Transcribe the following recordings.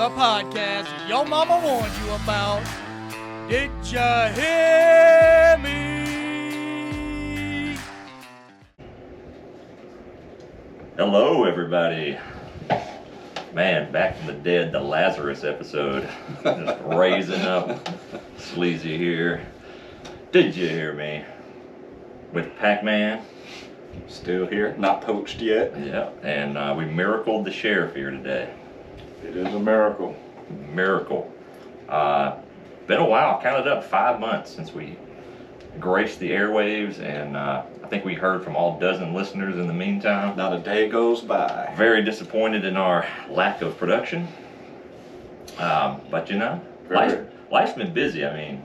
a podcast your mama warned you about. Did ya hear me? Hello, everybody. Man, back from the dead, the Lazarus episode. Just raising up. Sleezy here. Did you hear me? With PackMan. Still here, not poached yet. Yeah, and we miracled the sheriff here today. It is a miracle. Miracle. Been a while, counted up 5 months since we graced the airwaves, and I think we heard from all dozen listeners in the meantime. Not a day goes by. Very disappointed in our lack of production. But you know, life's been busy. I mean,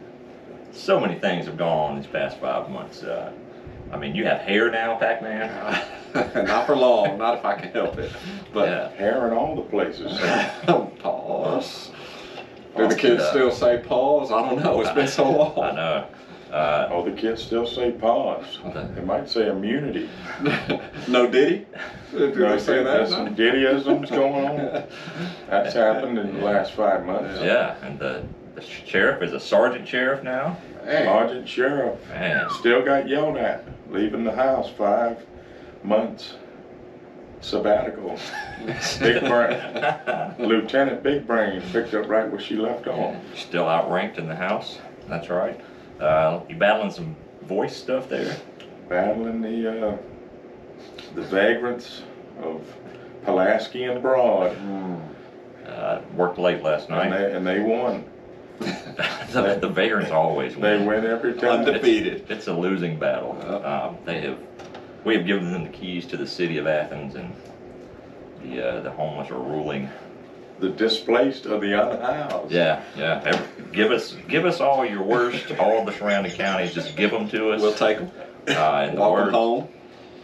so many things have gone on these past 5 months. I mean, you have hair now, PackMan? Not for long, not if I can help it. But Yeah. Hair in all the places. pause. Do the kids still say pause? I don't know. It's been so long. I know. Oh, the kids still say pause. They might say immunity. No Diddy? Do they say that? There's some Diddyisms going on. That's happened in the last 5 months. Yeah, and the sheriff is a sergeant sheriff now. Hey. Sergeant Sheriff. Man. Still got yelled at. Leaving the house 5 months. Sabbatical. Big Brain. Lieutenant Big Brain picked up right where she left off. Still outranked in the house. That's right. You battling some voice stuff there? Battling the vagrants of Pulaski and Broad. Worked late last night. And they won. The vagrants always win. They win every time. Undefeated. It's a losing battle. We have given them the keys to the city of Athens, and the homeless are ruling. The displaced are the unhoused. Yeah. Give us all your worst, all the surrounding counties. Just give them to us. We'll take them. In Welcome home.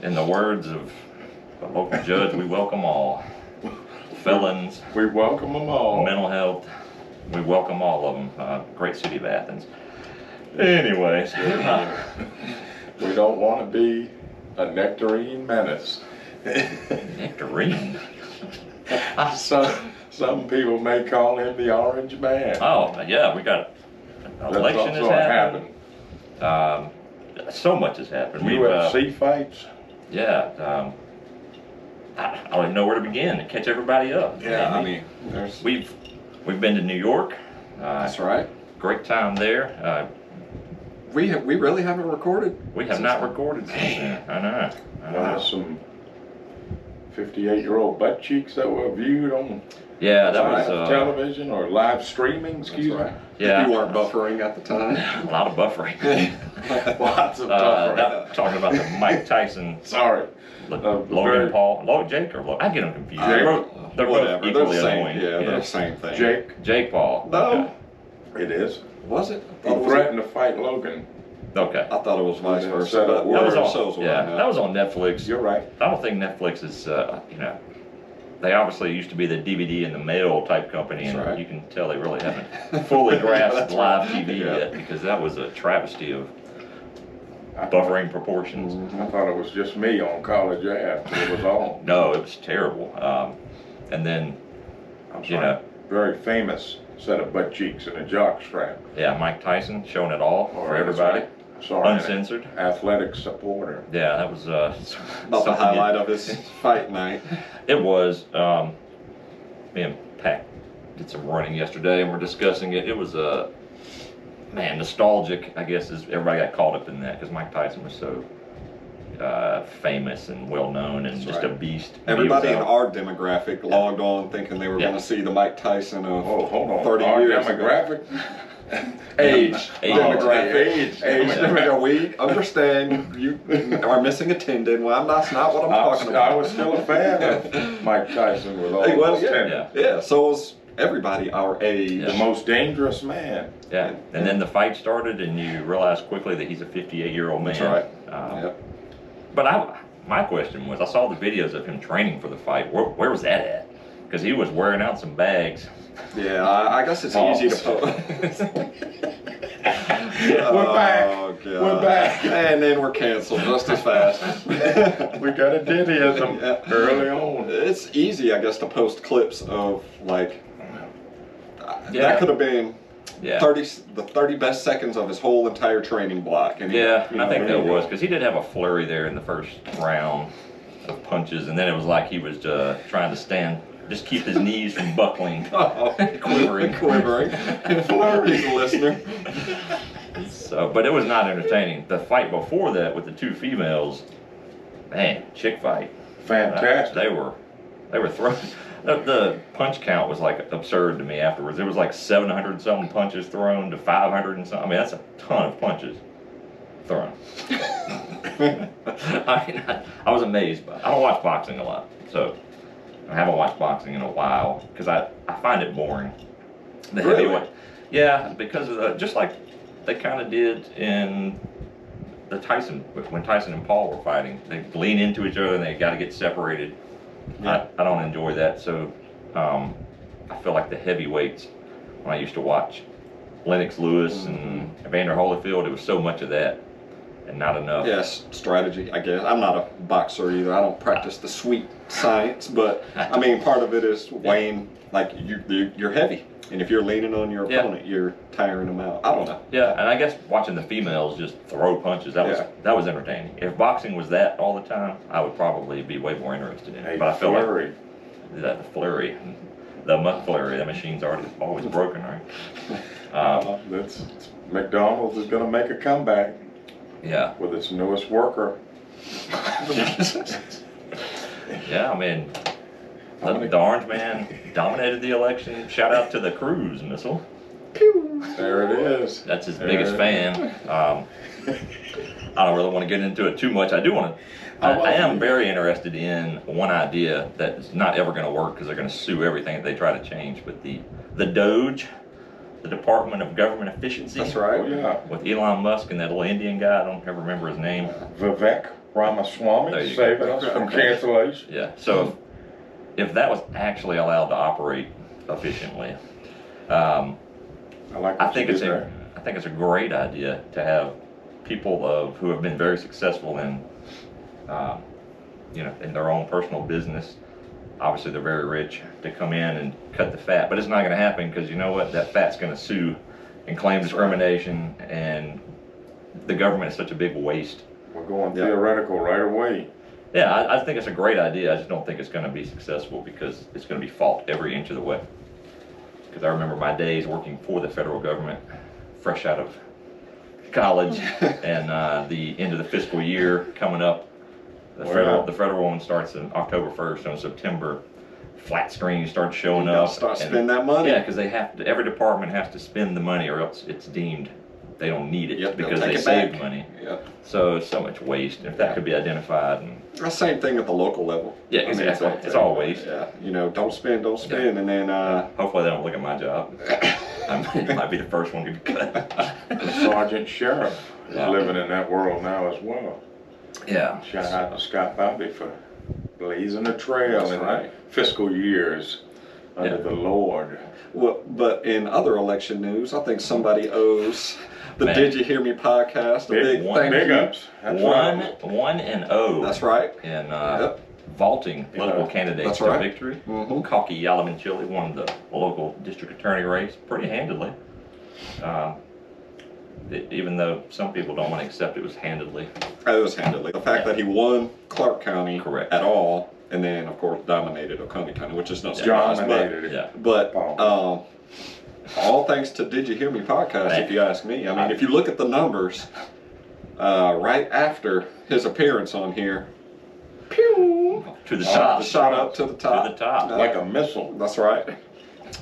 In the words of the local judge, we welcome all. Felons, We welcome them all. mental health, we welcome all of them. Great city of Athens. Anyways, We don't want to be a nectarine menace. nectarine. Some people may call him the Orange Man. Oh yeah, we got That's election has also happened. So much has happened. UFC fights. Yeah. I don't even know where to begin to catch everybody up. Yeah, I mean, there's. We've been to New York. That's right. Great time there. We really haven't recorded. We have not recorded since then. I know. There's some 58-year-old butt cheeks that were viewed on Yeah, that was television or live streaming. Excuse me. Yeah, You weren't buffering at the time. a lot of buffering. Lots of buffering. Talking about the Mike Tyson, Sorry. Logan Paul, Jake or Logan. I get them confused. Jake. They're Whatever. both They're equally the same. annoying. Yeah, they're the same thing. Jake. Paul. No. It is. Was it? He threatened to fight Logan. Okay. I thought it was vice Yeah, versa. set But up That was shows on. were Yeah, now. that was on Netflix. You're right. I don't think Netflix is. They obviously used to be the DVD in the mail type company, and That's right. you can tell they really haven't fully grasped That's live right. TV Yeah. yet, because that was a travesty of buffering proportions. I thought it was just me on College Ave. It was all. No, it was terrible. And then, I'm you sorry. know, Very famous set of butt cheeks and a jock strap. yeah, Mike Tyson showing it all for everybody, Sorry. uncensored. Athletic supporter. Yeah, that was About the something highlight of his fight night. It was. Me and Pat did some running yesterday, and we're discussing it. It was man, nostalgic. I guess is everybody got caught up in that because Mike Tyson was so famous and well known and That's just right. a beast. Everybody He in was out. our demographic logged on thinking they were Yeah. going to see the Mike Tyson of Oh, hold on. 30 Our years demographic. Age. Age. Demographic. Age. Age. Demographic. We understand you are missing a tendon. Well, that's not what I'm talking about. I was still a fan of Mike Tyson with all Hey, well, those yeah. tendons. Yeah, so was everybody our age. The most dangerous man. Yeah, and then the fight started, and you realize quickly that he's a 58-year-old man. That's right. But my question was, I saw the videos of him training for the fight. Where was that at? Because he was wearing out some bags. Yeah, I guess it's easy to post. We're back. Oh, God. We're back. And then we're canceled just as fast. We got a Diddyism Yeah. early on. It's easy, I guess, to post clips of like That could have been Yeah. 30 best seconds of his whole entire training block. And Yeah, and I think that was because he did have a flurry there in the first round of punches, and then it was like he was trying to just keep his knees from buckling, quivering. Flurry's a listener. So, but it was not entertaining. The fight before that with the two females, man, chick fight. Fantastic. They were throwing. The punch count was like absurd to me afterwards. It was like 700 something punches thrown to 500 and something. I mean, that's a ton of punches thrown. I was amazed by it. I don't watch boxing a lot, so I haven't watched boxing in a while because I find it boring. The heavyweight, yeah, because of just like they kind of did in the when Tyson and Paul were fighting. They lean into each other and they got to get separated. Yeah. I don't enjoy that, so I feel like the heavyweights, when I used to watch Lennox Lewis and Evander Holyfield, it was so much of that and not enough. Yes, strategy, I guess. I'm not a boxer either. I don't practice the sweet science, but I mean, part of it is weighing, like you're heavy. And if you're leaning on your opponent, you're tiring them out. I don't know. Yeah, and I guess watching the females just throw punches, that was entertaining. If boxing was that all the time, I would probably be way more interested in it. But I feel like the flurry, the McFlurry, that machine's always broken, right? McDonald's is going to make a comeback. Yeah. With its newest worker. Yeah, I mean, the orange man dominated the election. Shout out to the cruise missile. There it is. That's his biggest fan. I don't really want to get into it too much. I do want to. I am very interested in one idea that's not ever going to work because they're going to sue everything that they try to change. But the DOGE, the Department of Government Efficiency. That's right. Oh, yeah. With Elon Musk and that little Indian guy. I don't ever remember his name. Vivek Ramaswamy saving us from cancellation. Yeah. So if that was actually allowed to operate efficiently, I think it's a great idea to have people who have been very successful in, in their own personal business. Obviously, they're very rich to come in and cut the fat, but it's not going to happen because you know what? That fat's going to sue and claim discrimination, and the government is such a big waste. We're going theoretical right away. Yeah, I think it's a great idea. I just don't think it's going to be successful because it's going to be fought every inch of the way. Because I remember my days working for the federal government, fresh out of college, and the end of the fiscal year coming up. The federal one starts on October 1st. On September, flat screens start showing up. Start spending that money. Yeah, because every department has to spend the money, or else it's deemed they don't need it because they saved money. Yep. So much waste. If that could be identified, and the same thing at the local level. Yeah, exactly. It's all waste. Yeah, don't spend, and then hopefully they don't look at my job. I might be the first one to be cut. The sergeant sheriff is living in that world now as well. Yeah. Shout out to Scott Bobby for blazing the trail in the fiscal years under the Lord. Well, but in other election news, I think somebody owes the Did You Hear Me podcast a big thank you. Big ups. 1-0. That's right. And vaulting political candidates to victory. Cocky Yalamanchili won the local district attorney race pretty handedly. Even though some people don't want to accept it was handedly. It was handedly. The fact that he won Clark County at all, and then of course dominated Oconee County, which is no surprise. But all thanks to Did You Hear Me podcast, if you ask me. I mean, if you look at the numbers, right after his appearance on here, pew, to the top, shot up to the top, to the top, like a missile. That's right.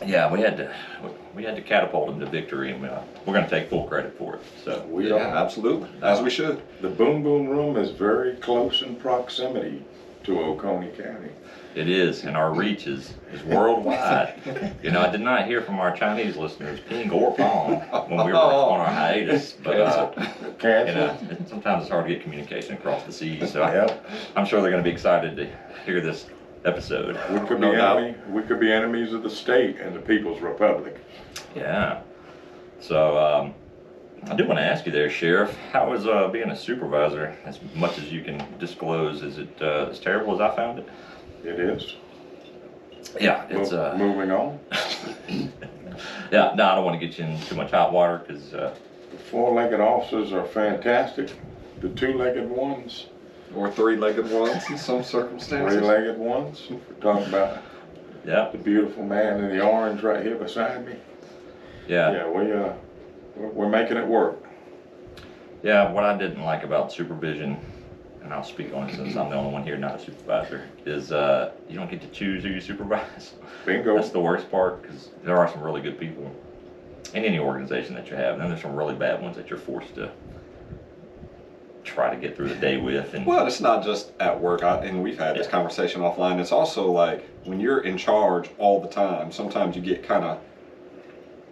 Yeah, we had to catapult him to victory, and we're going to take full credit for it. So we are absolutely, as we should. The Boom Boom Room is very close in proximity to Oconee County. It is, and our reach is worldwide. I did not hear from our Chinese listeners ping or pong when we were on our hiatus, but sometimes it's hard to get communication across the seas. So I'm sure they're going to be excited to hear this episode. We could be enemies of the state and the People's Republic. Yeah. So I do want to ask you there, Sheriff, how is being a supervisor, as much as you can disclose? Is it as terrible as I found it? It is. Yeah, it's moving on. Yeah, no, I don't want to get you in too much hot water because. The four-legged officers are fantastic. The two-legged ones. Or three-legged ones in some circumstances. Three-legged ones. We're talking about the beautiful man in the orange right here beside me. Yeah. Yeah, we're making it work. Yeah, what I didn't like about supervision, and I'll speak on it since I'm the only one here not a supervisor, is you don't get to choose who you supervise. Bingo. That's the worst part because there are some really good people in any organization that you have, and then there's some really bad ones that you're forced to try to get through the day with. And well, it's not just at work, and we've had this conversation offline. It's also like when you're in charge all the time, sometimes you get kind of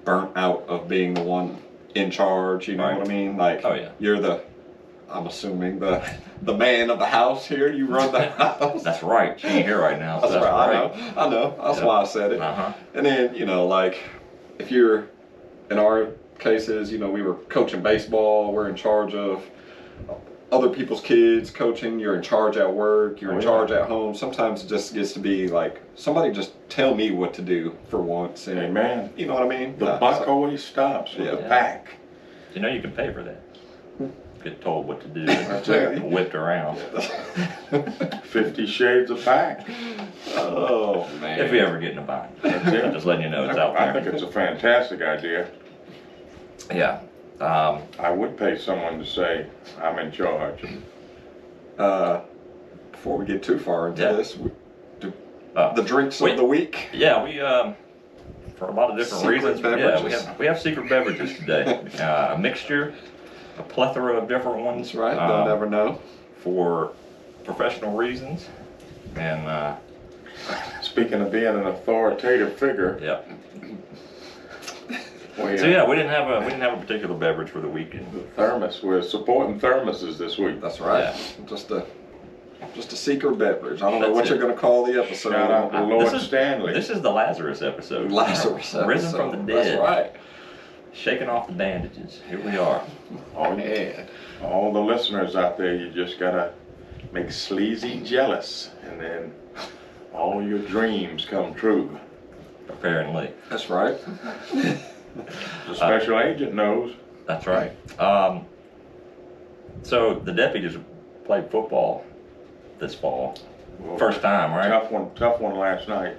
burnt out of being the one in charge, you know what I mean? Like, you're I'm assuming the man of the house here, you run the house. That's right, she ain't here right now. That's right, I know, that's why I said it. And then, you know, like, if you're, in our cases, you know, we were coaching baseball, we're in charge of other people's kids, coaching, you're in charge at work, you're in charge at home. Sometimes it just gets to be like, somebody just tell me what to do for once. And, Amen. You know what I mean? The buck always stops with the pack. You know you can pay for that. Get told what to do and whipped around. 50 Shades of Pack. Oh, man. If we ever get in a bind. I'm just letting you know it's out there. I think it's a fantastic idea. Yeah. I would pay someone to say, I'm in charge. Before we get too far into this, the drinks of the week. Yeah, we, for a lot of different reasons, we have secret beverages today. A mixture, a plethora of different ones. That's right, they'll never know. For professional reasons. And, speaking of being an authoritative figure. Yeah. So yeah, we didn't have a particular beverage for the weekend. Thermos. We're supporting thermoses this week. That's right. Yeah. Just a secret beverage. I don't know what you're going to call the episode. Shout out to Lord Stanley. This is the Lazarus episode. Lazarus episode. Risen from the dead. That's right. Shaking off the bandages. Here we are. Oh yeah. All the listeners out there, you just gotta make Sleezy jealous, and then all your dreams come true. Apparently. That's right. The special agent knows. That's right. So the deputies played football this fall. Well, first time, right? Tough one last night.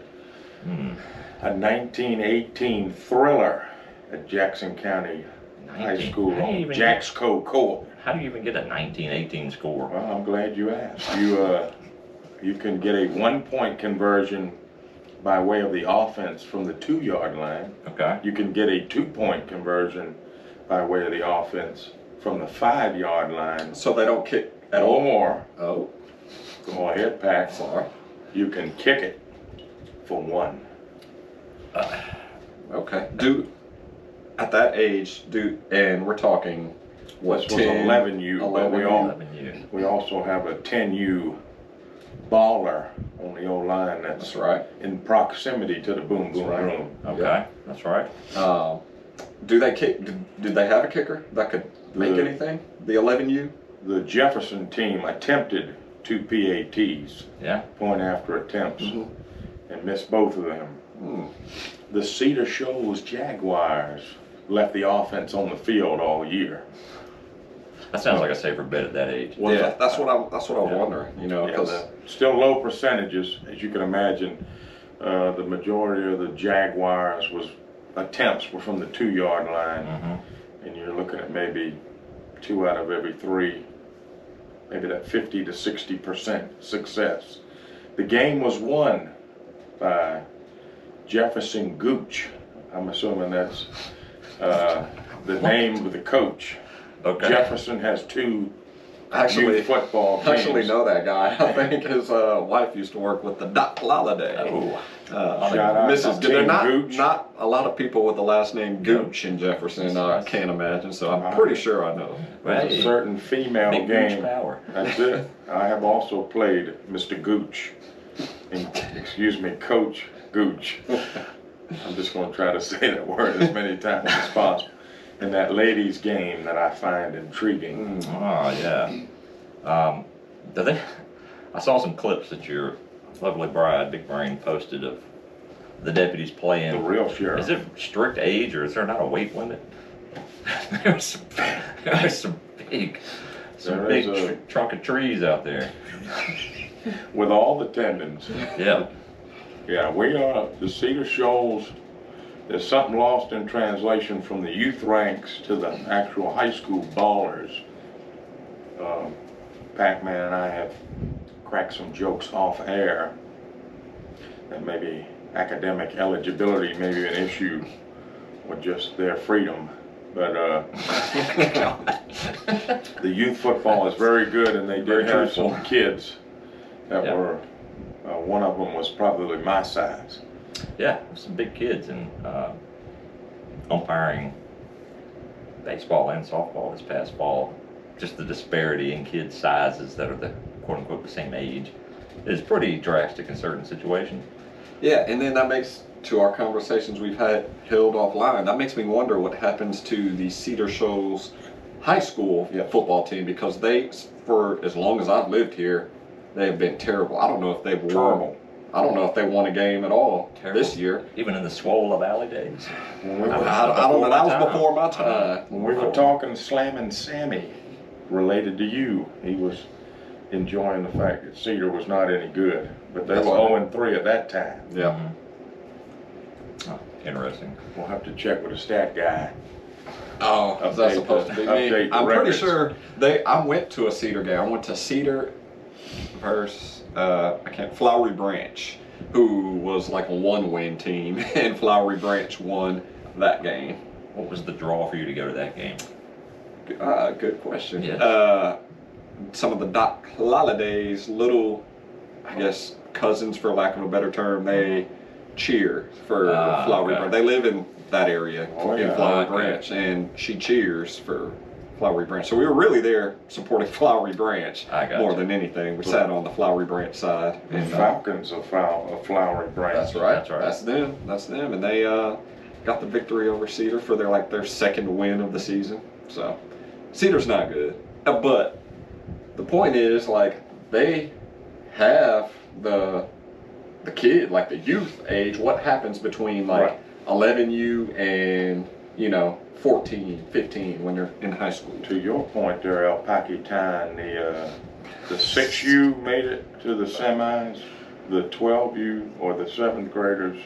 A 1918 thriller at Jackson County High School on Jacksco Court. How do you even get a 1918 score? Well, I'm glad you asked. You can get a 1-point conversion by way of the offense from the 2-yard line. Okay. You can get a 2-point conversion by way of the offense from the 5-yard line. So they don't kick at all? Or, oh, go ahead, Pat. Sorry. You can kick it for 1. Okay. At that age, and we're talking, what, this was 11U, but 11U. We also have a 10U baller on the old line that's right in proximity to the boom boom room. Okay, that's right. Do they kick? Did they have a kicker that could make anything? The 11U? The Jefferson team attempted 2 PATs, point after attempts, and missed both of them. The Cedar Shoals Jaguars left the offense on the field all year. That sounds like a safer bet at that age. Well, yeah, that's what I'm wondering. You know, because still low percentages, as you can imagine. The majority of the Jaguars attempts were from the 2-yard line, and you're looking at maybe 2 out of every 3, maybe that 50 to 60% success. The game was won by Jefferson Gooch. I'm assuming that's the name of the coach. Okay. Jefferson has 2 youth football teams. I actually know that guy. I think his wife used to work with the Doc Lolliday. Shout out Mrs. to Not a lot of people with the last name Gooch in Jefferson. I can't imagine. So I'm pretty sure I know. There's a certain female Big game. Power. That's it. I have also played Mr. Gooch. Excuse me, Coach Gooch. I'm just going to try to say that word as many times as possible. In that ladies' game that I find intriguing. Oh yeah. I saw some clips that your lovely bride, Big Brain, posted of the deputies playing. The real sheriff. Is it strict age or is there not a weight limit? There's some big trunk of trees out there. With all the tendons. Yeah. Yeah, we are, the Cedar Shoals, there's something lost in translation from the youth ranks to the actual high school ballers. PackMan and I have cracked some jokes off air that maybe academic eligibility may be an issue with just their freedom. But the youth football is very good, and they did have some kids that were, one of them was probably my size. Yeah, some big kids, and umpiring baseball and softball this past fall, just the disparity in kids' sizes that are the quote-unquote the same age is pretty drastic in certain situations. Yeah, and then that makes, to our conversations we've had held offline, that makes me wonder what happens to the Cedar Shoals high school football team, because they, for as long as I've lived here, they have been terrible. I don't know if they've won. I don't know if they won a game at all this year. Even in the Swola Valley days. I don't know. That was before my time. When we were talking Slammin' Sammy, related to you, he was enjoying the fact that Cedar was not any good, but they were 0-3 at that time. Yeah. Oh, interesting. We'll have to check with a stat guy. Oh, is that supposed to be me? I'm pretty sure I went to a Cedar game. I went to Cedar versus Flowery Branch, who was like a 1-win team, and Flowery Branch won that game. What was the draw for you to go to that game? Good question. Yeah. Some of the Doc Holliday's little, I guess, cousins, for lack of a better term, they cheer for Flowery Branch. They live in that area in Flowery Branch, and she cheers for Flowery Branch. So we were really there supporting Flowery Branch more than anything. We sat on the Flowery Branch side. The Falcons of Flowery Branch. That's right. That's right. That's them. And they got the victory over Cedar for their second win of the season. So Cedar's not good, but the point is, they have the kid, the youth age. What happens between 11U and 14, 15 when they're in high school? To your point there, El Paquitan, the 6U made it to the semis, the 12U or the 7th graders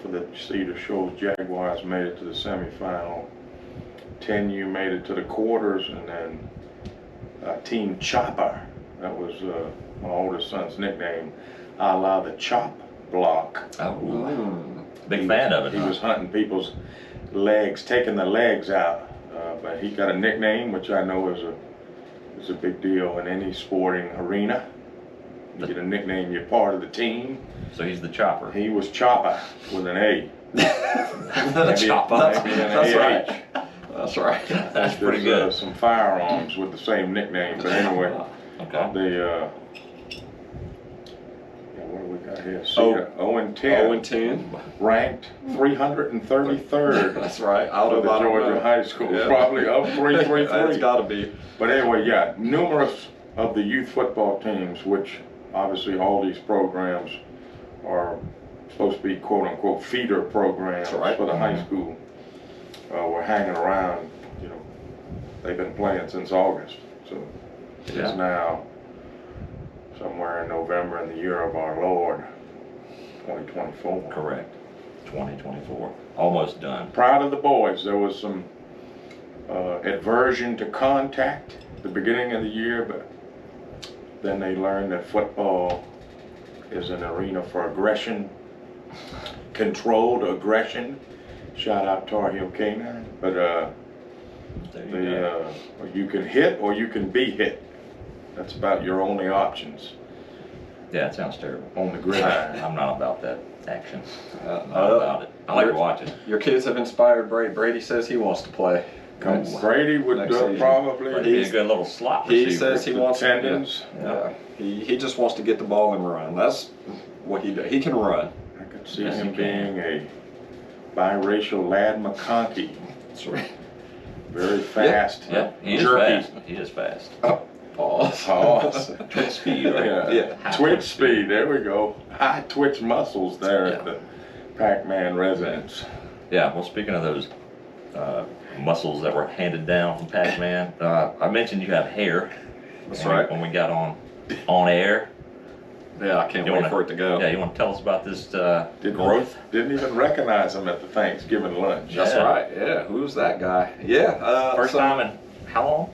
for the Cedar Shoals Jaguars made it to the semifinal. 10U made it to the quarters, and then Team Chopper, that was my oldest son's nickname, a la the Chop Block. Big fan of it. He was hunting people's legs, taking the legs out, but he got a nickname, which I know is a big deal in any sporting arena. You get a nickname, you're part of the team. So he's the Chopper. He was Chopper with an A. Chopper. That's right. That's right. That's pretty good. Some firearms with the same nickname, but anyway. Okay. What do we got here? 0-10. 0-10. Ranked 333rd. That's right. Out of the Georgia high school. Yeah. Probably up 333. That's got to be. But anyway, numerous of the youth football teams, which obviously all these programs are supposed to be quote-unquote feeder programs for the high school, were hanging around. They've been playing since August, so it's now somewhere in November in the year of our Lord, 2024. Correct. 2024. Almost done. Proud of the boys. There was some aversion to contact at the beginning of the year, but then they learned that football is an arena for aggression, controlled aggression. Shout out Tar Heel Canine. But you can hit or you can be hit. That's about your only options. Yeah, it sounds terrible. On the gridiron. I'm not about that action. Not about it. I like to watch it. Your kids have inspired Brady. Brady says he wants to play. Brady would probably be a good little slot receiver. He says he wants tendons. He just wants to get the ball and run. That's what he does. He can run. I could see him being a biracial Lad McConkey. That's right. Very fast. Yeah, he is fast. He is fast. Pause. Twitch speed, right? Yeah. Twitch speed. There we go. High twitch muscles there PackMan residents. Yeah, well, speaking of those muscles that were handed down from PackMan, I mentioned you have hair. That's right. When we got on air. Yeah, I can't wait for it to go. Yeah, you want to tell us about this growth? Didn't even recognize him at the Thanksgiving lunch. That's right. Yeah, who's that guy? Yeah. First time in how long?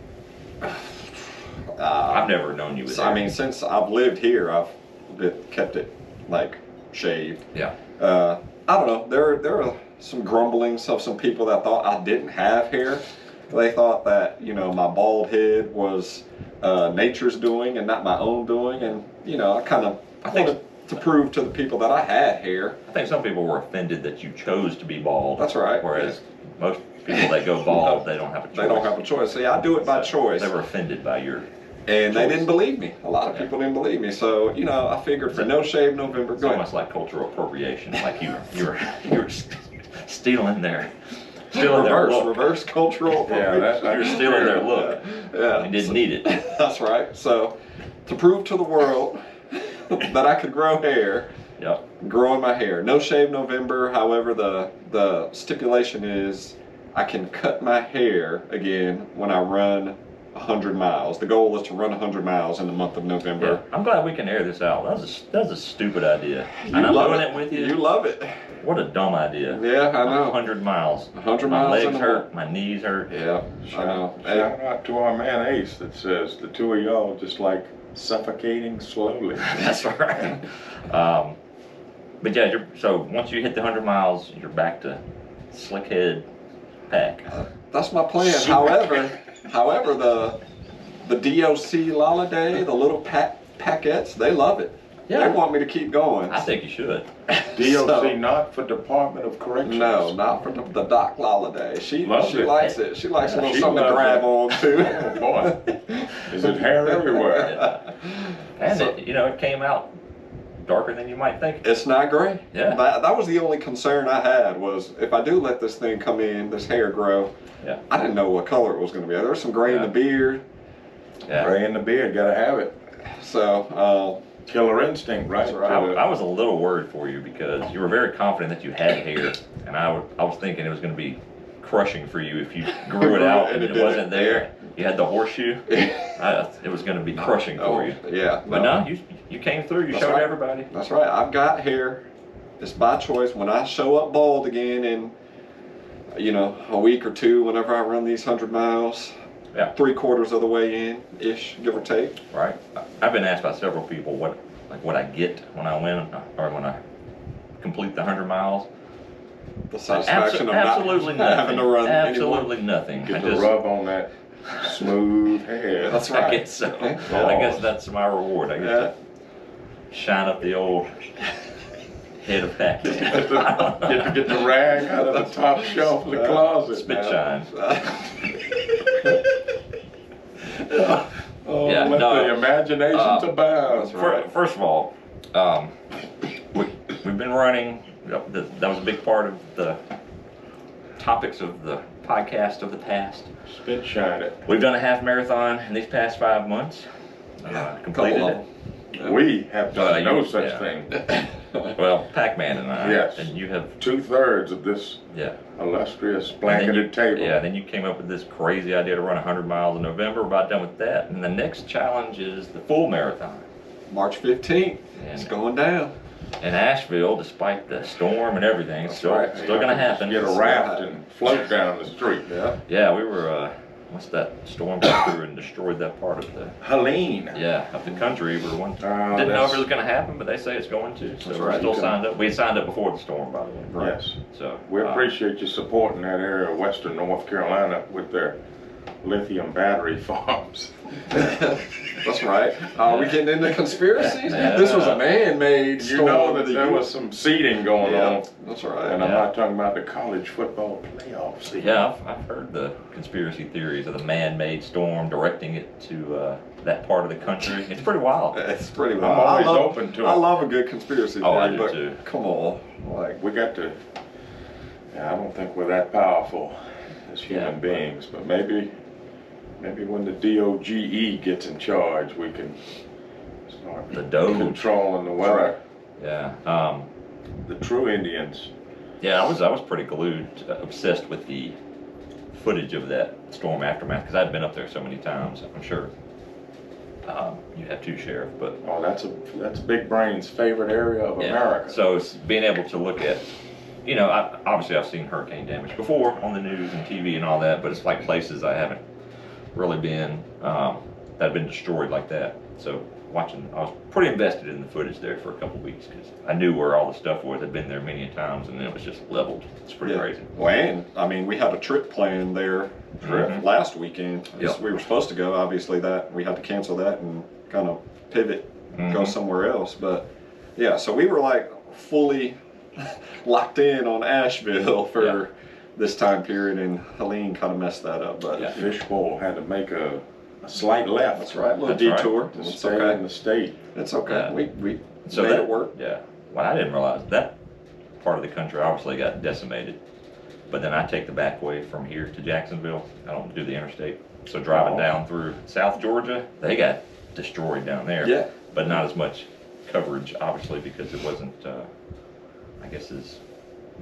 I've never known you with hair. I mean, since I've lived here, I've kept it like shaved. Yeah. I don't know. There are some grumblings of some people that thought I didn't have hair. They thought that, you know, my bald head was nature's doing and not my own doing, and you know, I wanted to prove to the people that I had hair. I think some people were offended that you chose to be bald. That's right. Whereas most people that go bald, they don't have a choice. They don't have a choice. See, I do it by choice. They were offended by your and they didn't believe me. A lot of people didn't believe me. So, you know, I figured for No Shave November. It's almost like cultural appropriation. Like you were stealing their reverse cultural. Yeah, you're stealing their look. Yeah, you didn't need it. That's right. So, to prove to the world that I could grow hair, growing my hair. No Shave November. However, the stipulation is I can cut my hair again when I run 100 miles. The goal is to run 100 miles in the month of November. Yeah, I'm glad we can air this out. That was a stupid idea. And I'm doing it with you. You love it. What a dumb idea. Yeah, I know. 100 miles. 100 my miles. My legs hurt. My knees hurt. Yeah, I know. Shout out to our man Ace that says the two of y'all just like suffocating slowly. That's right. But yeah, so once you hit the 100 miles, you're back to slick head pack. That's my plan. However, the DOC Lala Day, the little paquettes, they love it. Yeah. They want me to keep going. I think you should. DOC, not for Department of Corrections. No, not for the Doc Lala Day. She likes it. She likes a little she something to grab on too. Oh boy, is it hair everywhere? And it came out darker than you might think. It's not gray. Yeah. That was the only concern I had, was if I do let this thing come in, this hair grow. Yeah. I didn't know what color it was going to be. There was some gray in the beard. Yeah. Gray in the beard, gotta have it. So. Killer instinct, right? That's right. I was a little worried for you because you were very confident that you had hair, and I was thinking it was going to be crushing for you if you grew it out and it wasn't there. You had the horseshoe. It was going to be crushing for you. Yeah. But no, you came through. You showed everybody. That's right. I've got hair. It's by choice. When I show up bald again in, a week or two, whenever I run these 100 miles, 3/4 of the way in ish, give or take. Right. I've been asked by several people what I get when I win or when I complete the 100 miles. The satisfaction of absolutely not having to run absolutely anymore. Nothing. Get to rub on that smooth hair. That's right. I guess so. I guess that's my reward. I get to shine up the old head of package. Get to get the rag out of the top shelf of the closet. Spit shine. Let the imagination to bounds. Right. First of all, we've been running. That was a big part of the topics of the podcast of the past. Spit shine it. We've done a half marathon in these past 5 months. Completed it. We have done no such thing. Well, PackMan and I. Yes. And you have 2/3 of this illustrious blanketed table. Yeah, then you came up with this crazy idea to run 100 miles in November. We're about done with that. And the next challenge is the full marathon. March 15th. It's going down. In Asheville, despite the storm and everything, it's still going to happen. Get a raft and float down the street. Yeah, we were, once that storm came through and destroyed that part of the... Helene. Yeah, of the country. We didn't know if it was going to happen, but they say it's going to. So we're still signed up. We had signed up before the storm, by the way. Right. Yes. So we appreciate you supporting that area of western North Carolina with their lithium battery farms. That's right. Are we getting into conspiracies? This was a man-made storm. You know that there was some seeding going on. That's right. And I'm not talking about the college football playoffs. Yeah, I've heard the conspiracy theories of the man-made storm directing it to that part of the country. It's pretty wild. It's pretty wild. I'm always open to it. I love a good conspiracy theory, I do but too. Come on. We got to... I don't think we're that powerful as human beings, but maybe when the DOGE gets in charge, we can start controlling the weather. Yeah. the true Indians. Yeah, I was pretty glued, obsessed with the footage of that storm aftermath because I'd been up there so many times. I'm sure you have too, Sheriff, but Oh, that's Big Brain's favorite area of America. So it's being able to look at, you know, obviously I've seen hurricane damage before on the news and TV and all that, but it's like places I haven't really been that have been destroyed like that. So I was pretty invested in the footage there for a couple of weeks because I knew where all the stuff was. I'd been there many times, and it was just leveled. It's pretty crazy. Well, and I mean, we had a trip planned there last weekend. Yep. We were supposed to go. Obviously, that we had to cancel that and kind of pivot, go somewhere else. But yeah, so we were like fully locked in on Asheville for this time period, and Helene kind of messed that up. But Fishbowl had to make a slight left. That's right, a little detour. To stay in the state. It's okay. We made it work. Yeah. Well, I didn't realize that part of the country obviously got decimated. But then I take the back way from here to Jacksonville. I don't do the interstate. So driving down through South Georgia, they got destroyed down there. Yeah. But not as much coverage, obviously, because it wasn't, I guess, as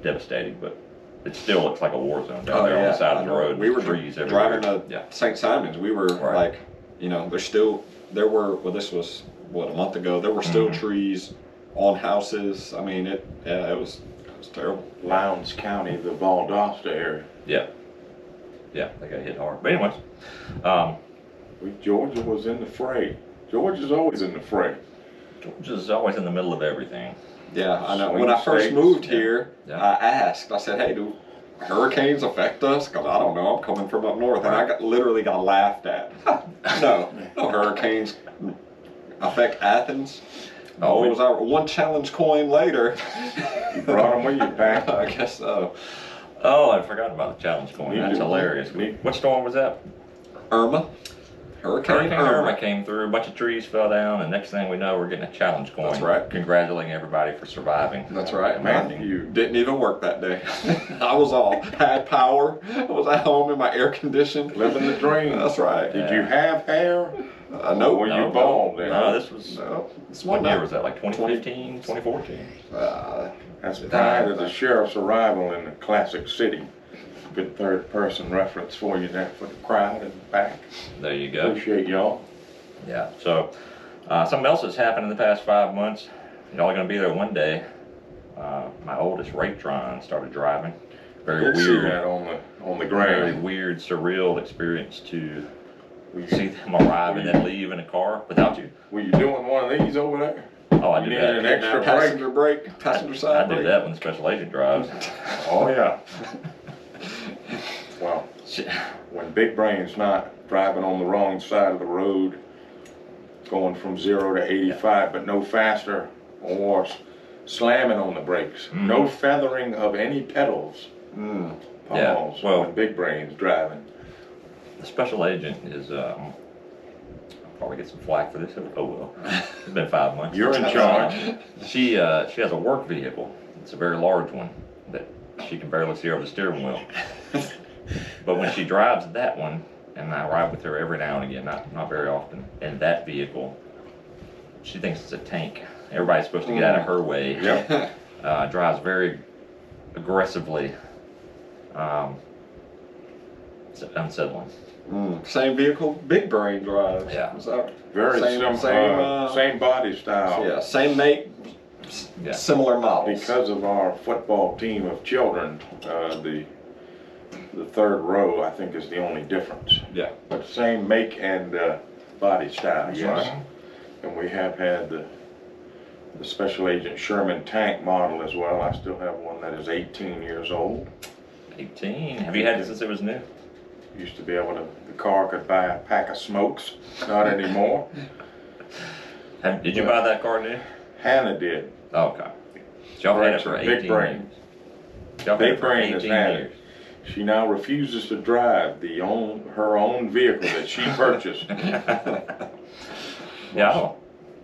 devastating. But it still looks like a war zone down there on the side of the road. We were trees everywhere. driving to St. Simons. We were like, you know, well, this was, what, a month ago. There were still trees on houses. I mean, it was terrible. Lowndes County, the Valdosta area. Yeah. Yeah, they got hit hard. But anyways, Georgia was in the fray. Georgia's always in the fray. Georgia's always in the middle of everything. Yeah, I know. Swing When I first states. moved here, Yeah. I asked. I said, "Hey, do hurricanes affect us?" Because I don't know. I'm coming from up north, and I literally got laughed at. No hurricanes affect Athens. Oh, What was our one challenge coin later? You brought them with you, Pack. I guess so. Oh, I forgot about the challenge coin. Me That's too. hilarious. What storm was that? Irma. Hurricane Irma came through, a bunch of trees fell down, and next thing we know, we're getting a challenge coin. That's right. Congratulating everybody for surviving. That's right, Man, you didn't even work that day. I was had power. I was at home in my air conditioned. Living the dream. That's right. Did you have hair? No. Or were you bald then? No, this was, This what one year was that, like 2015, 2014? That's prior to the sheriff's arrival in the classic city. Good third person reference for you there for the crowd in the back. There you go. Appreciate y'all. Yeah, so something else that's happened in the past 5 months. Y'all are going to be there one day. My oldest Raytron started driving. Very See weird. that on the Very ground. weird, surreal experience to see them arrive and then leave in a car without you. Were you doing one of these over there? Oh, I You do needed an that. extra Passenger brake, passenger I side do brake. that when the special agent drives. Oh yeah. Well, when Big Brain's not driving on the wrong side of the road, going from 0 to 85, but no faster, or slamming on the brakes, no feathering of any pedals. Yeah, Pause well- when Big Brain's driving. The special agent is, I'll probably get some flack for this. Oh well, it's been 5 months. You're in charge. She has a work vehicle. It's a very large one that she can barely see over the steering wheel. But when she drives that one, and I ride with her every now and again, not very often, in that vehicle, she thinks it's a tank. Everybody's supposed to get out of her way. Yep. Drives very aggressively. It's unsettling. Same vehicle, Big Brain drives. Yeah. Is that Very same body style. yeah, same make, Yeah. similar models. Because of our football team of children, the third row I think is the only difference. Yeah. But same make and body style, yes. right. And we have had the Special Agent Sherman tank model as well. I still have one that is 18 years old. 18. Have you had it since it was new? Used to be able to, the car could buy a pack of smokes, not anymore. Did you buy that car new? Hannah did. Oh, okay. So y'all had it for Big 18 Brain. years. Y'all had Big it for Brain has 18 had years. it. She now refuses to drive her own vehicle that she purchased. Yeah,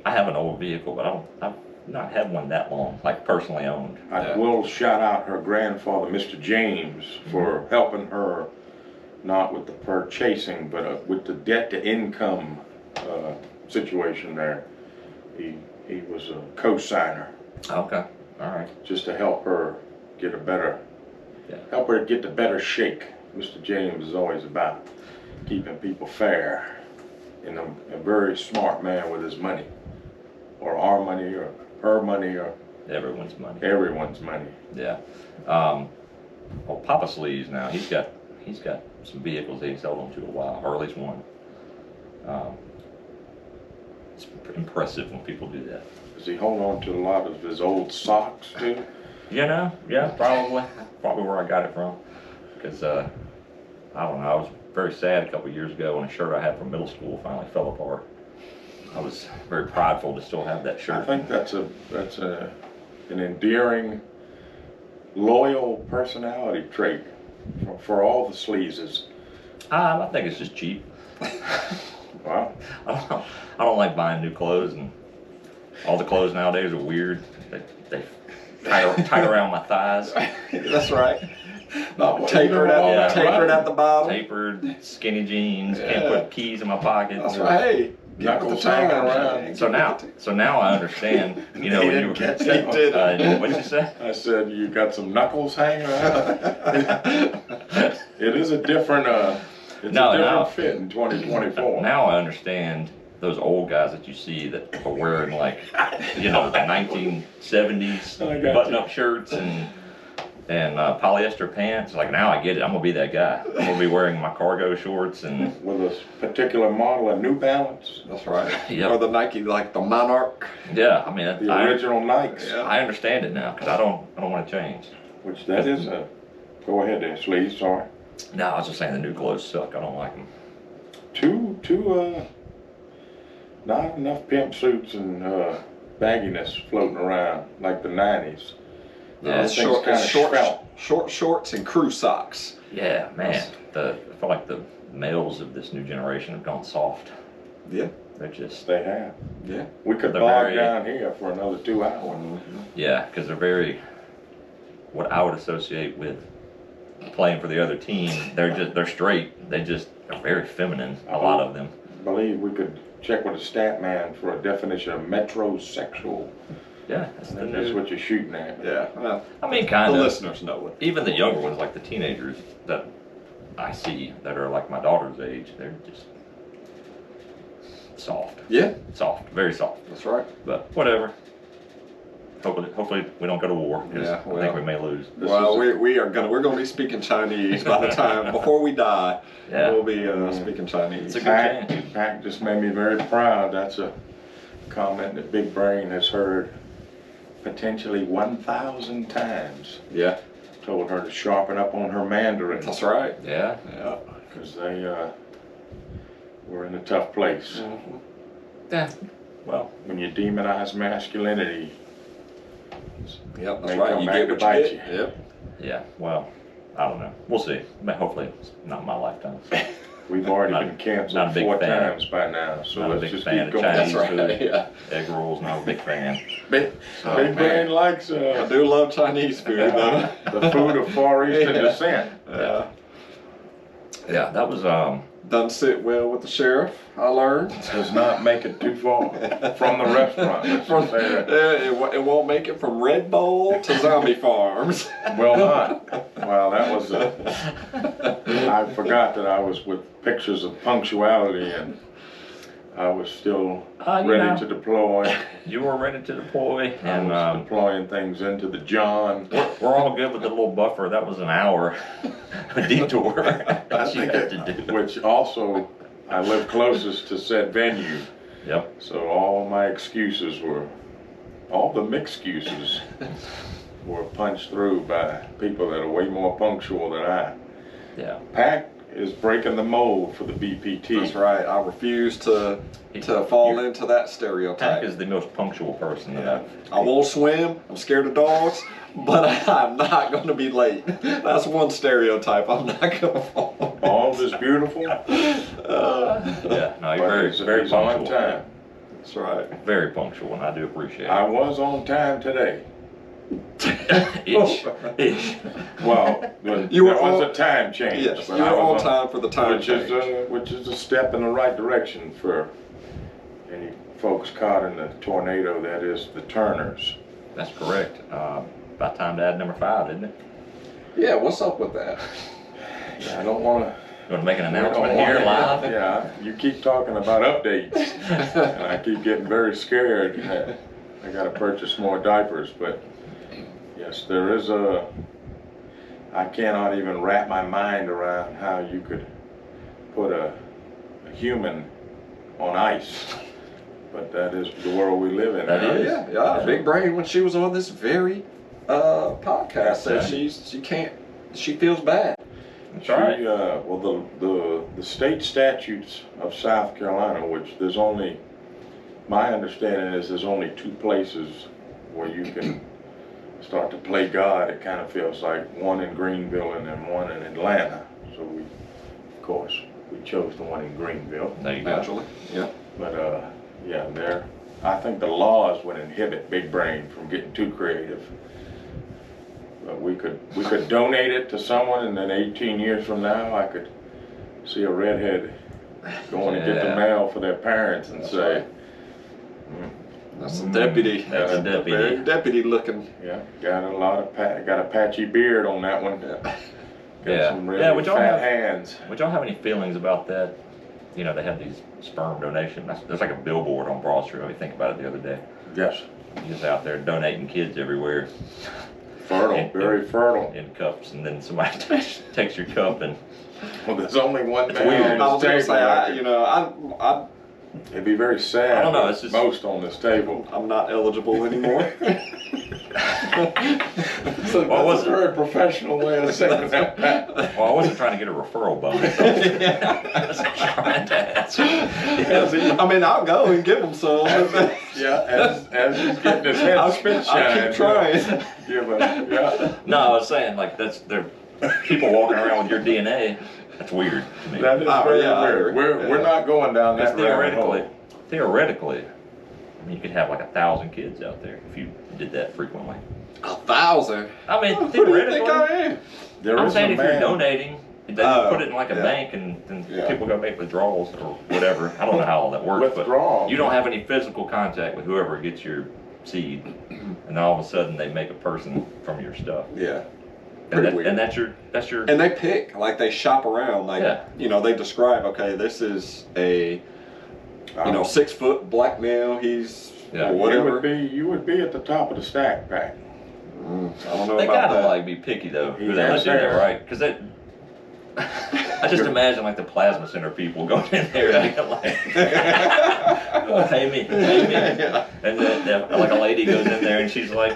I have an old vehicle, but I've not had one that long, like personally owned. I will shout out her grandfather, Mr. James, for helping her, not with the purchasing, but with the debt to income situation there. He was a co-signer. Okay. All right. Just to help her get a better, help her get the better shake. Mr. James is always about keeping people fair, and a very smart man with his money, or our money, or her money, or everyone's money. Everyone's money. Yeah. Well, Papa Sleezy now, he's got some vehicles that he's held on to a while, or at least one. It's impressive when people do that. Does he hold on to a lot of his old socks too? You know, yeah, probably where I got it from. Because I don't know, I was very sad a couple years ago when a shirt I had from middle school finally fell apart. I was very prideful to still have that shirt. I think that's an endearing, loyal personality trait for all the sleazes. I think it's just cheap. Wow. I don't like buying new clothes, and all the clothes nowadays are weird. They tie around my thighs. That's right. Tapered at the bottom. Tapered, skinny jeans. Can't put keys in my pocket. That's right. Hey, knuckles hanging around. So now I understand. You know, when you were catch that. What did you say? I said you got some knuckles hanging around. It is a different. It's a different fit in 2024. Now I understand those old guys that you see that are wearing like, you know, the 1970s button-up shirts and polyester pants. Like now I get it. I'm gonna be that guy. I'm gonna be wearing my cargo shorts and with a particular model of New Balance. That's right. Yep. Or the Nike, like the Monarch. Yeah, I mean the original Nikes. Yeah. I understand it now because I don't want to change. Which that is a. Go ahead there, Sleezy. Sorry. No, I was just saying the new clothes suck. I don't like them. Not enough pimp suits and bagginess floating around like the 90s. Yeah, short shorts and crew socks. Yeah, man. I feel like the males of this new generation have gone soft. Yeah. They have. Yeah. We could bog down here for another 2 hours. Yeah, because they're very, what I would associate with playing for the other team. They're straight. They just are very feminine. A lot of them. I believe we could check with a stat man for a definition of metrosexual. Yeah, that's what you're shooting at. Yeah. Well, I mean, kind of. The listeners know it. Even the younger ones, like the teenagers that I see that are like my daughter's age, they're just soft. Yeah. Soft. Very soft. That's right. But whatever. Hopefully we don't go to war. Yeah, I think we may lose. We're gonna be speaking Chinese by the time before we die. Yeah. We'll be speaking Chinese. It's a good chance. Pack just made me very proud. That's a comment that Big Brain has heard potentially 1,000 times. Yeah. Told her to sharpen up on her Mandarin. That's right. Yeah. Yeah. Because they were in a tough place. Mm-hmm. Yeah. Well, when you demonize masculinity. Yep, that's right. You get what you get. Yep. Yeah, well, I don't know. We'll see. But hopefully it's not my lifetime. So. We've already been canceled 4 times by now, so let's just keep going. Chinese food, yeah. Egg rolls, not a big fan. Big Brain likes. I do love Chinese food, though. The food of Far Eastern descent. Yeah. Yeah, that was doesn't sit well with the sheriff, I learned. Does not make it too far from the restaurant. It won't make it from Red Bull to Zombie Farms. Well, not. Well, that was I forgot that I was with pictures of punctuality and I was still ready to deploy. You were ready to deploy. And I was deploying things into the John. We're all good with the little buffer. That was an hour. A detour. That you had to do. Which also, I live closest to said venue. Yep. So all my excuses all the excuses were punched through by people that are way more punctual than I. Yeah. Pack is breaking the mold for the BPT. That's right. I refuse to fall into that stereotype. Pack is the most punctual person that I won't swim. I'm scared of dogs, but I'm not going to be late. That's one stereotype. I'm not going to fall. Bald is beautiful. Yeah. No, you're very punctual. On time. That's right. Very punctual, and I do appreciate it. I was on time today. Ish. Well, there was a time change. Yes, you were on time for the time change. Which is a step in the right direction for any folks caught in the tornado. That is the Turners. That's correct. About time to add number 5, isn't it? Yeah, what's up with that? Yeah, I don't want to. You want to make an announcement here live? Yeah, you keep talking about updates, and I keep getting very scared. I got to purchase more diapers, but yes, there is a. I cannot even wrap my mind around how you could put a human on ice, but that is the world we live in. That now. is. Yeah. Big Brain, when she was on this very podcast, said she feels bad. That's right. Well, the state statutes of South Carolina, which there's only, my understanding is there's only 2 places where you can start to play God. It kind of feels like, one in Greenville and then one in Atlanta. So we, of course, we chose the one in Greenville. There you go. Naturally. Yeah. But yeah, I think the laws would inhibit Big Brain from getting too creative. But we could donate it to someone, and then 18 years from now, I could see a redhead going to get the mail for their parents and say, That's a deputy. That's a deputy. Very deputy looking. yeah, got a patchy beard on that one. Yeah. Got some really would y'all fat have hands. Would y'all have any feelings about that? You know, they have these sperm donation. There's like a billboard on Broad Street. I mean, think about it the other day. Yes, You're just out there donating kids everywhere. fertile, very fertile. In cups, and then somebody takes your cup and. Well, there's only one It's man weird. I on was this gonna table. say, I It'd be very sad. I don't know, with it's just- most on this table. I'm not eligible anymore. So Well, that's a very professional way of saying that. Well, I wasn't trying to get a referral bonus. I was trying to ask. I mean, I'll go and give them some. Yeah, as he's getting his head spit I'll shine. keep trying. Give a, yeah. No, I was saying like they're people walking around with your DNA. That's weird to me. That is Oh, very yeah, I weird. agree. We're not going down Because that rabbit hole. theoretically, I mean, you could have like 1,000 kids out there if you did that frequently. 1,000. I mean, Who do you theoretically, think I am? There I'm is saying a if you're man. donating, then Oh, put it in like a yeah. bank and then Yeah. people go make withdrawals or whatever. I don't know how all that works, Withdrawal. but you don't have any physical contact with whoever gets your seed, and then all of a sudden they make a person from your stuff. Yeah. And, Pretty weird. and that's your And they pick, like they shop around, like, Yeah. you know, they describe, okay, this is a, 6 foot black male, he's Yeah. whatever. You would be at the top of the stack, Pack. I don't know they about gotta that. like be picky though. Who He's they let do that, fair. right? Because that. I just imagine like the plasma center people going in there and being like, oh, pay me, Yeah. and then like a lady goes in there and she's like,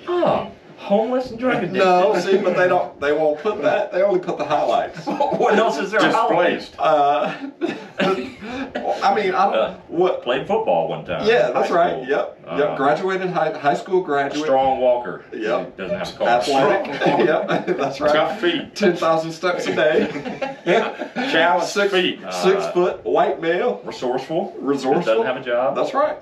oh, homeless and drug addicted. No, see, but they won't put that, they only put the highlights. What else is there? Displaced. I mean, I don't, what, Played football one time. yeah, that's High right, school. yep, graduated high school graduate. Strong walker. Yep. Doesn't have to call Athletic, yep, that's right. Tough feet. 10,000 steps a day. Challenge Six feet. 6 foot, white male, Resourceful. resourceful. Doesn't have a job. That's right.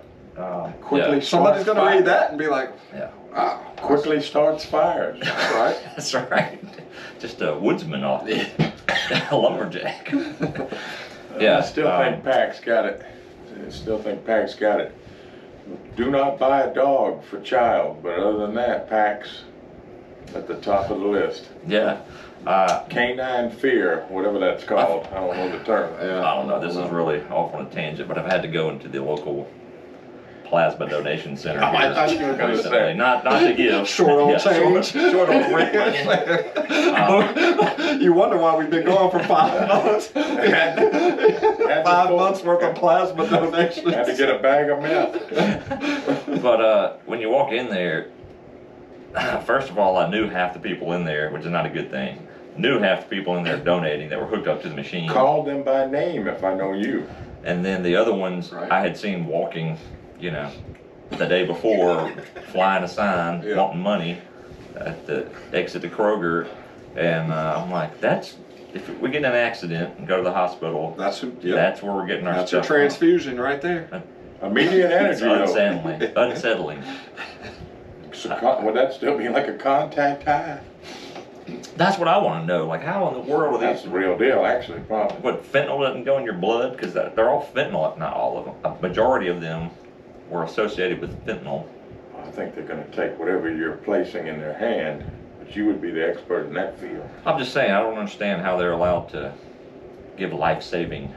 Quickly Yeah. Somebody's gonna starts read fires. that and be like, Yeah. wow, Quickly starts fires. that's right. That's right. Just a woodsman off the a lumberjack. Yeah. I still think Pack's got it. I still think Pack's got it. Do not buy a dog for child, but other than that, Pack's at the top of the list. Yeah. Canine fear, whatever that's called. I don't know the term. I don't know. This is really off on a tangent, but I've had to go into the local plasma donation center. Oh, I here thought you were gonna recently. say. Not to give. Short on change. Short on rent money. You wonder why we've been going for 5 months. Had to 5 pull- months worth of plasma donations. Had to get a bag of meth. But when you walk in there, first of all, I knew half the people in there, which is not a good thing. Knew half the people in there donating that were hooked up to the machine. Call them by name if I know you. And then the other ones Right. I had seen walking, you know, the day before, flying a sign, Yeah. wanting money at the exit to Kroger. And I'm like, if we get in an accident and go to the hospital, That's who. Yep. that's where we're getting our That's your stuff from. transfusion right there. Immediate It's energy, though. unsettling. Unsettling. So, would that still be like a contact high? That's what I want to know. Like, how in the world are That's these? the real deal, actually, probably. What, fentanyl doesn't go in your blood? Because they're all fentanyl, not all of them. A majority of them were associated with fentanyl. I think they're going to take whatever you're placing in their hand, but you would be the expert in that field. I'm just saying, I don't understand how they're allowed to give life-saving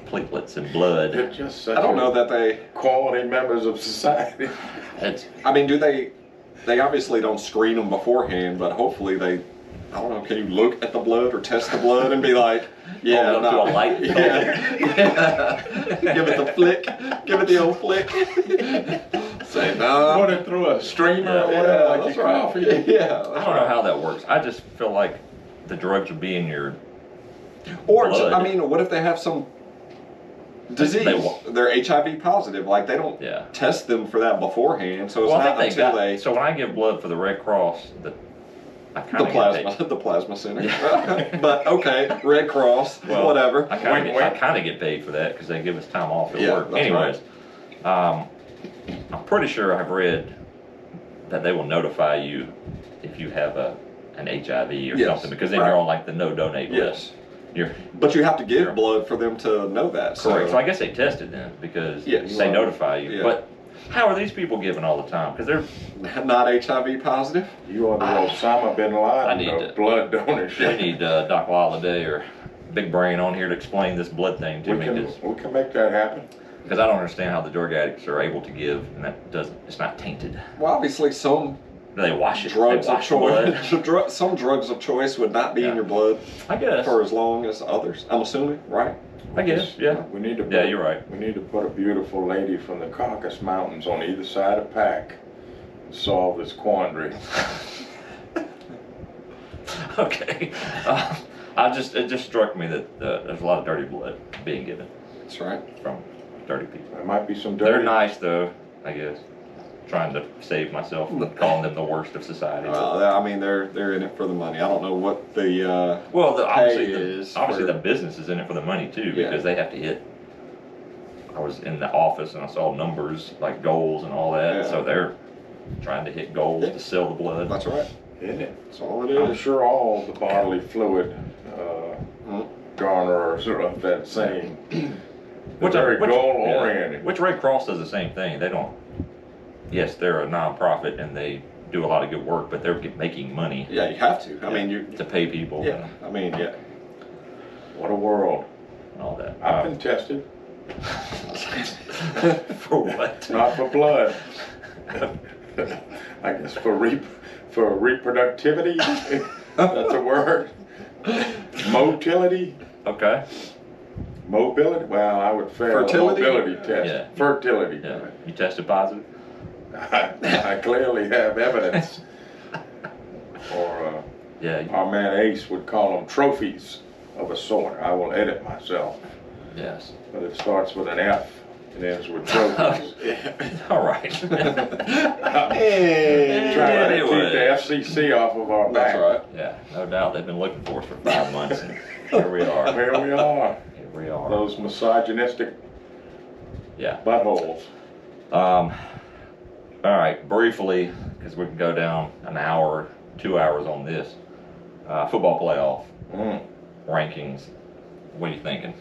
platelets and blood. They're just such I don't know that they quality members of society. I mean, do they obviously don't screen them beforehand, but hopefully they, I don't know, can you look at the blood or test the blood and be like, yeah, hold it up to a light? Yeah. Give it the flick, give it the old flick. Say no. Put it through a streamer or whatever, like your coffee. Yeah. I don't know how that works. I just feel like the drugs would be in your Or, blood. I mean, what if they have some disease? They're HIV positive. Like, they don't test them for that beforehand, so it's not until they... So when I give blood for the Red Cross, I the plasma center. Yeah. But okay, Red Cross, whatever. I kind of get paid for that because they give us time off at work. Anyways, right. I'm pretty sure I've read that they will notify you if you have an HIV or something, because then you're on like the no donate list. But you have to give blood for them to know that. Correct. So I guess they tested then because they notify you. Yeah. But how are these people giving all the time? Because they're not HIV positive. You are the Osama bin Laden of blood donorship. We need Doc Walladay or Big Brain on here to explain this blood thing to me. We can make that happen. Because I don't understand how the drug addicts are able to give, and it's not tainted. Well, obviously some. They wash it. Drugs of choice. Some drugs of choice would not be in your blood. I guess. For as long as others. I'm assuming, right? I guess. Yeah. We need to. You're right. We need to put a beautiful lady from the Caucasus Mountains on either side of Pack and solve this quandary. Okay. It just struck me that there's a lot of dirty blood being given. That's right. From dirty people. There might be some dirty. They're nice though, I guess. Trying to save myself from calling them the worst of society. I mean, they're in it for the money. I don't know what the obviously the business is in it for the money too, because they have to hit. I was in the office and I saw numbers like goals and all that, so they're trying to hit goals to sell the blood. That's right. Isn't it? That's all it is. I'm sure all the bodily fluid garnerers are of that same. Very goal-oriented. Which Red Cross does the same thing. They don't. Yes, they're a non-profit and they do a lot of good work, but they're making money. Yeah, you have to. I mean, to pay people. Yeah. I mean, What a world. And all that. I've been tested. For what? Not for blood. I guess for reproductivity. That's a word. Motility. Okay. Mobility. Well, I would fail Fertility? a mobility test. Yeah. Fertility. Yeah. You tested positive? I clearly have evidence. Or our man Ace would call them trophies of a sort. I will edit myself. Yes. But it starts with an F and ends with trophies. All right. Hey. Trying to keep the FCC off of our back. That's right. Yeah, no doubt. They've been looking for us for 5 months, and here we are. Here we are. Here we are. Those misogynistic buttholes. All right, briefly, because we can go down an hour, 2 hours on this. Football playoff rankings. What are you thinking?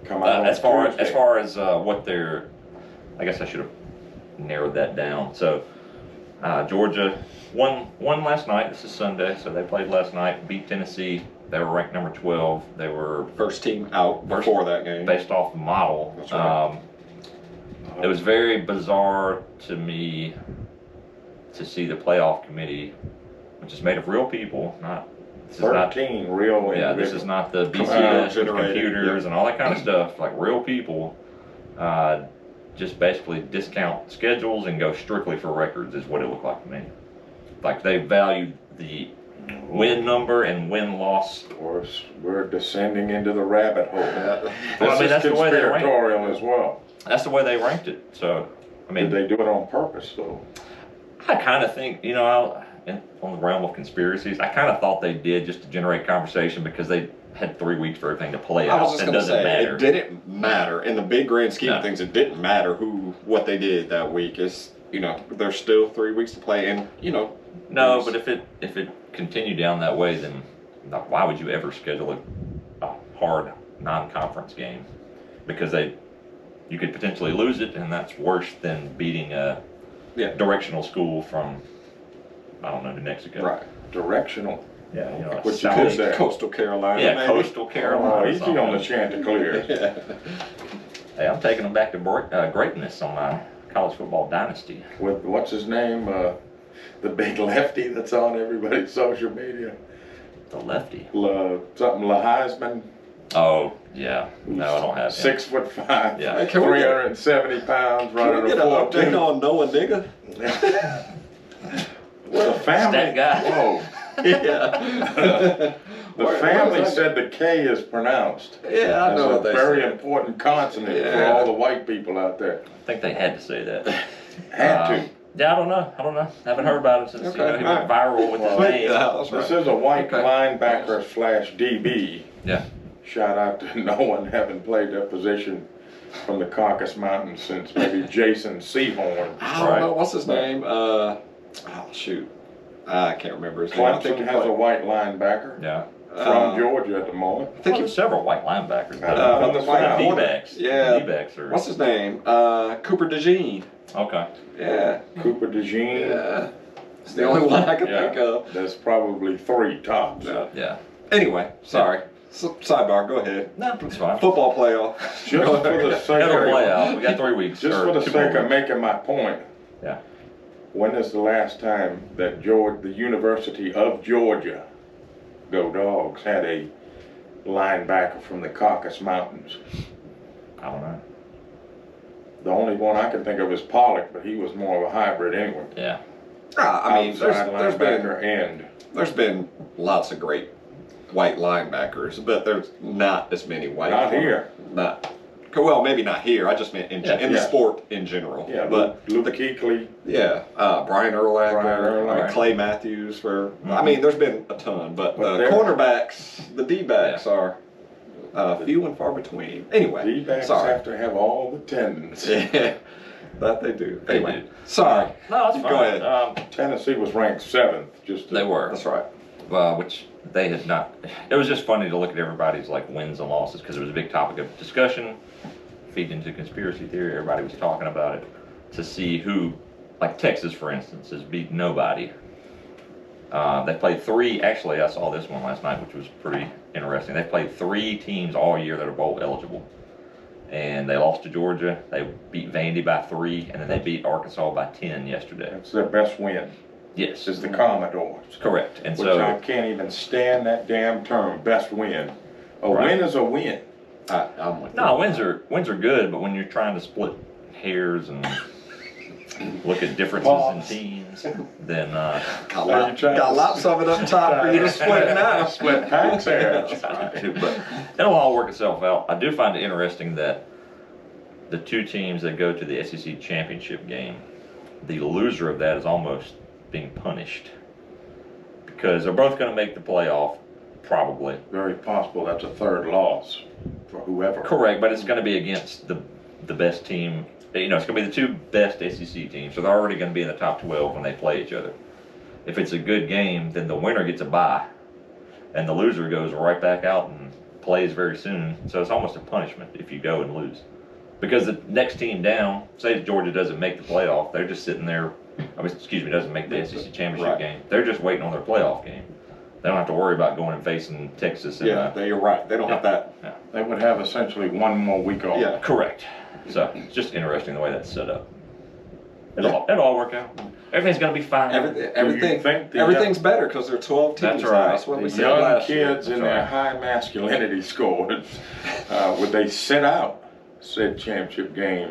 Come on. As far as what they're, I guess I should have narrowed that down. So Georgia won last night. This is Sunday, so they played last night. Beat Tennessee. They were ranked number 12. They were first team out before that game, based off the model. That's right. It was very bizarre to me to see the playoff committee, which is made of real people, not. This 13 is not, real individuals. Yeah, this is not the BCS with computers and all that kind of stuff. Like real people, just basically discount schedules and go strictly for records is what it looked like to me. Like they valued the win number and win-loss. Of course, we're descending into the rabbit hole. Well, I mean, that's the way they ranked it as well. That's the way they ranked it. So, I mean, did they do it on purpose though? I kind of think, on the realm of conspiracies, I kind of thought they did just to generate conversation because they had 3 weeks for everything to play out. I was just going to say, matter. It didn't matter. In the big grand scheme of things, it didn't matter what they did that week. It's, there's still 3 weeks to play, and, No, but if it continued down that way, then why would you ever schedule a hard non-conference game? Because you could potentially lose it, and that's worse than beating a directional school from, I don't know, New Mexico. Right. Directional. Yeah, you know, What you could say. Coastal Carolina. Yeah, maybe. Coastal Carolina. Oh, easy on the Chanticleer. Yeah. Hey, I'm taking them back to greatness on my college football dynasty. With what's his name? The big lefty that's on everybody's social media. The lefty. Something Heisman. Oh, yeah. No, I don't have him. 6'5". Yeah. Hey, can we get- 370 pounds, Can running we a get an update 4.2. on Noah Nigga? Well, the family. Stat guy. Whoa. Yeah. The family said the K is pronounced. Yeah, I know That's what a they very said. important consonant for Yeah. all the white people out there. I think they had to say that. Had to. Yeah, I don't know. Haven't heard about him since Okay, he went viral with his Well, name. Yeah, that's right. This is a white Okay. linebacker / DB. Yeah. Shout out to no one having played that position from the Caucasus Mountains since maybe Jason Seahorn. I don't know. What's his name? Oh, shoot. I can't remember his name. I think Clemson he has a played. white linebacker Yeah. from Georgia at the moment. I think There's he, several white linebackers. From the The South. D-backs. Yeah. The D-backs are. what's his name? Cooper DeJean. Okay. Yeah. Cooper DeJean. Yeah. It's the only one I can Yeah. think of. There's probably 3 tops. Yeah. Yeah. Anyway, sorry. Sidebar, go ahead. No, it's fine. Football playoff. Just for the sake It'll play of, out. We got 3 weeks. just or for the 2 sake more of weeks. making my point. Yeah. When is the last time that the University of Georgia, go Dogs, had a linebacker from the Caucasus Mountains? I don't know. The only one I can think of is Pollock, but he was more of a hybrid anyway. Yeah. I mean, Outside there's linebacker and there's been lots of great white linebackers, but there's not as many white. not here. Not. Well, maybe not here. I just meant in the Yeah. sport in general. Yeah, but Luke Kuechly. yeah, Brian Urlacher, Brian Urlacher. Clay Matthews. I Mhm. mean, there's been a ton, but But the they're- cornerbacks, the D-backs are few and far between. Anyway, D-backs sorry. have to have all the tendons. Yeah, that they do. They Anyway, do. sorry. No, that's fine. Go ahead. Tennessee was ranked 7th. Just to, They were. That's right. Which they had not. It was just funny to look at everybody's like wins and losses because it was a big topic of discussion, feed into conspiracy theory. Everybody was talking about it to see who, like Texas, for instance, has beat nobody. They played 3. Actually, I saw this one last night, which was pretty interesting. They played 3 teams all year that are bowl eligible, and they lost to Georgia. They beat Vandy by 3, and then they beat Arkansas by 10 yesterday. That's their best win. Yes, Is the Commodores. correct. And Which so I can't even stand that damn term, best win. A Right. win is a win. I'm with no, you. wins are good, but when you're trying to split hairs and look at differences in teams, then Got lots of it up top for you to split now. Split packs there. but it'll all work itself out. I do find it interesting that the 2 teams that go to the SEC championship game, the loser of that is almost being punished because they're both going to make the playoff, probably. Very possible that's a 3rd loss for whoever. Correct, but it's going to be against the best team. You know, it's going to be the 2 best SEC teams, so they're already going to be in the top 12 when they play each other. If it's a good game, then the winner gets a bye, and the loser goes right back out and plays very soon. So it's almost a punishment if you go and lose, because the next team down, say Georgia doesn't make the playoff, they're just sitting there. Doesn't make the SEC championship Right. game. They're just waiting on their playoff game. They don't have to worry about going and facing Texas. You're right. They don't have that. They would have essentially 1 more week off. Yeah. Correct. So it's just interesting the way that's set up. It'll all work out. Everything's gonna be fine. Everything's better because there are 12 teams. That's now. right. That's what we The said young last year. kids in their high masculinity scores, would they sit out said championship game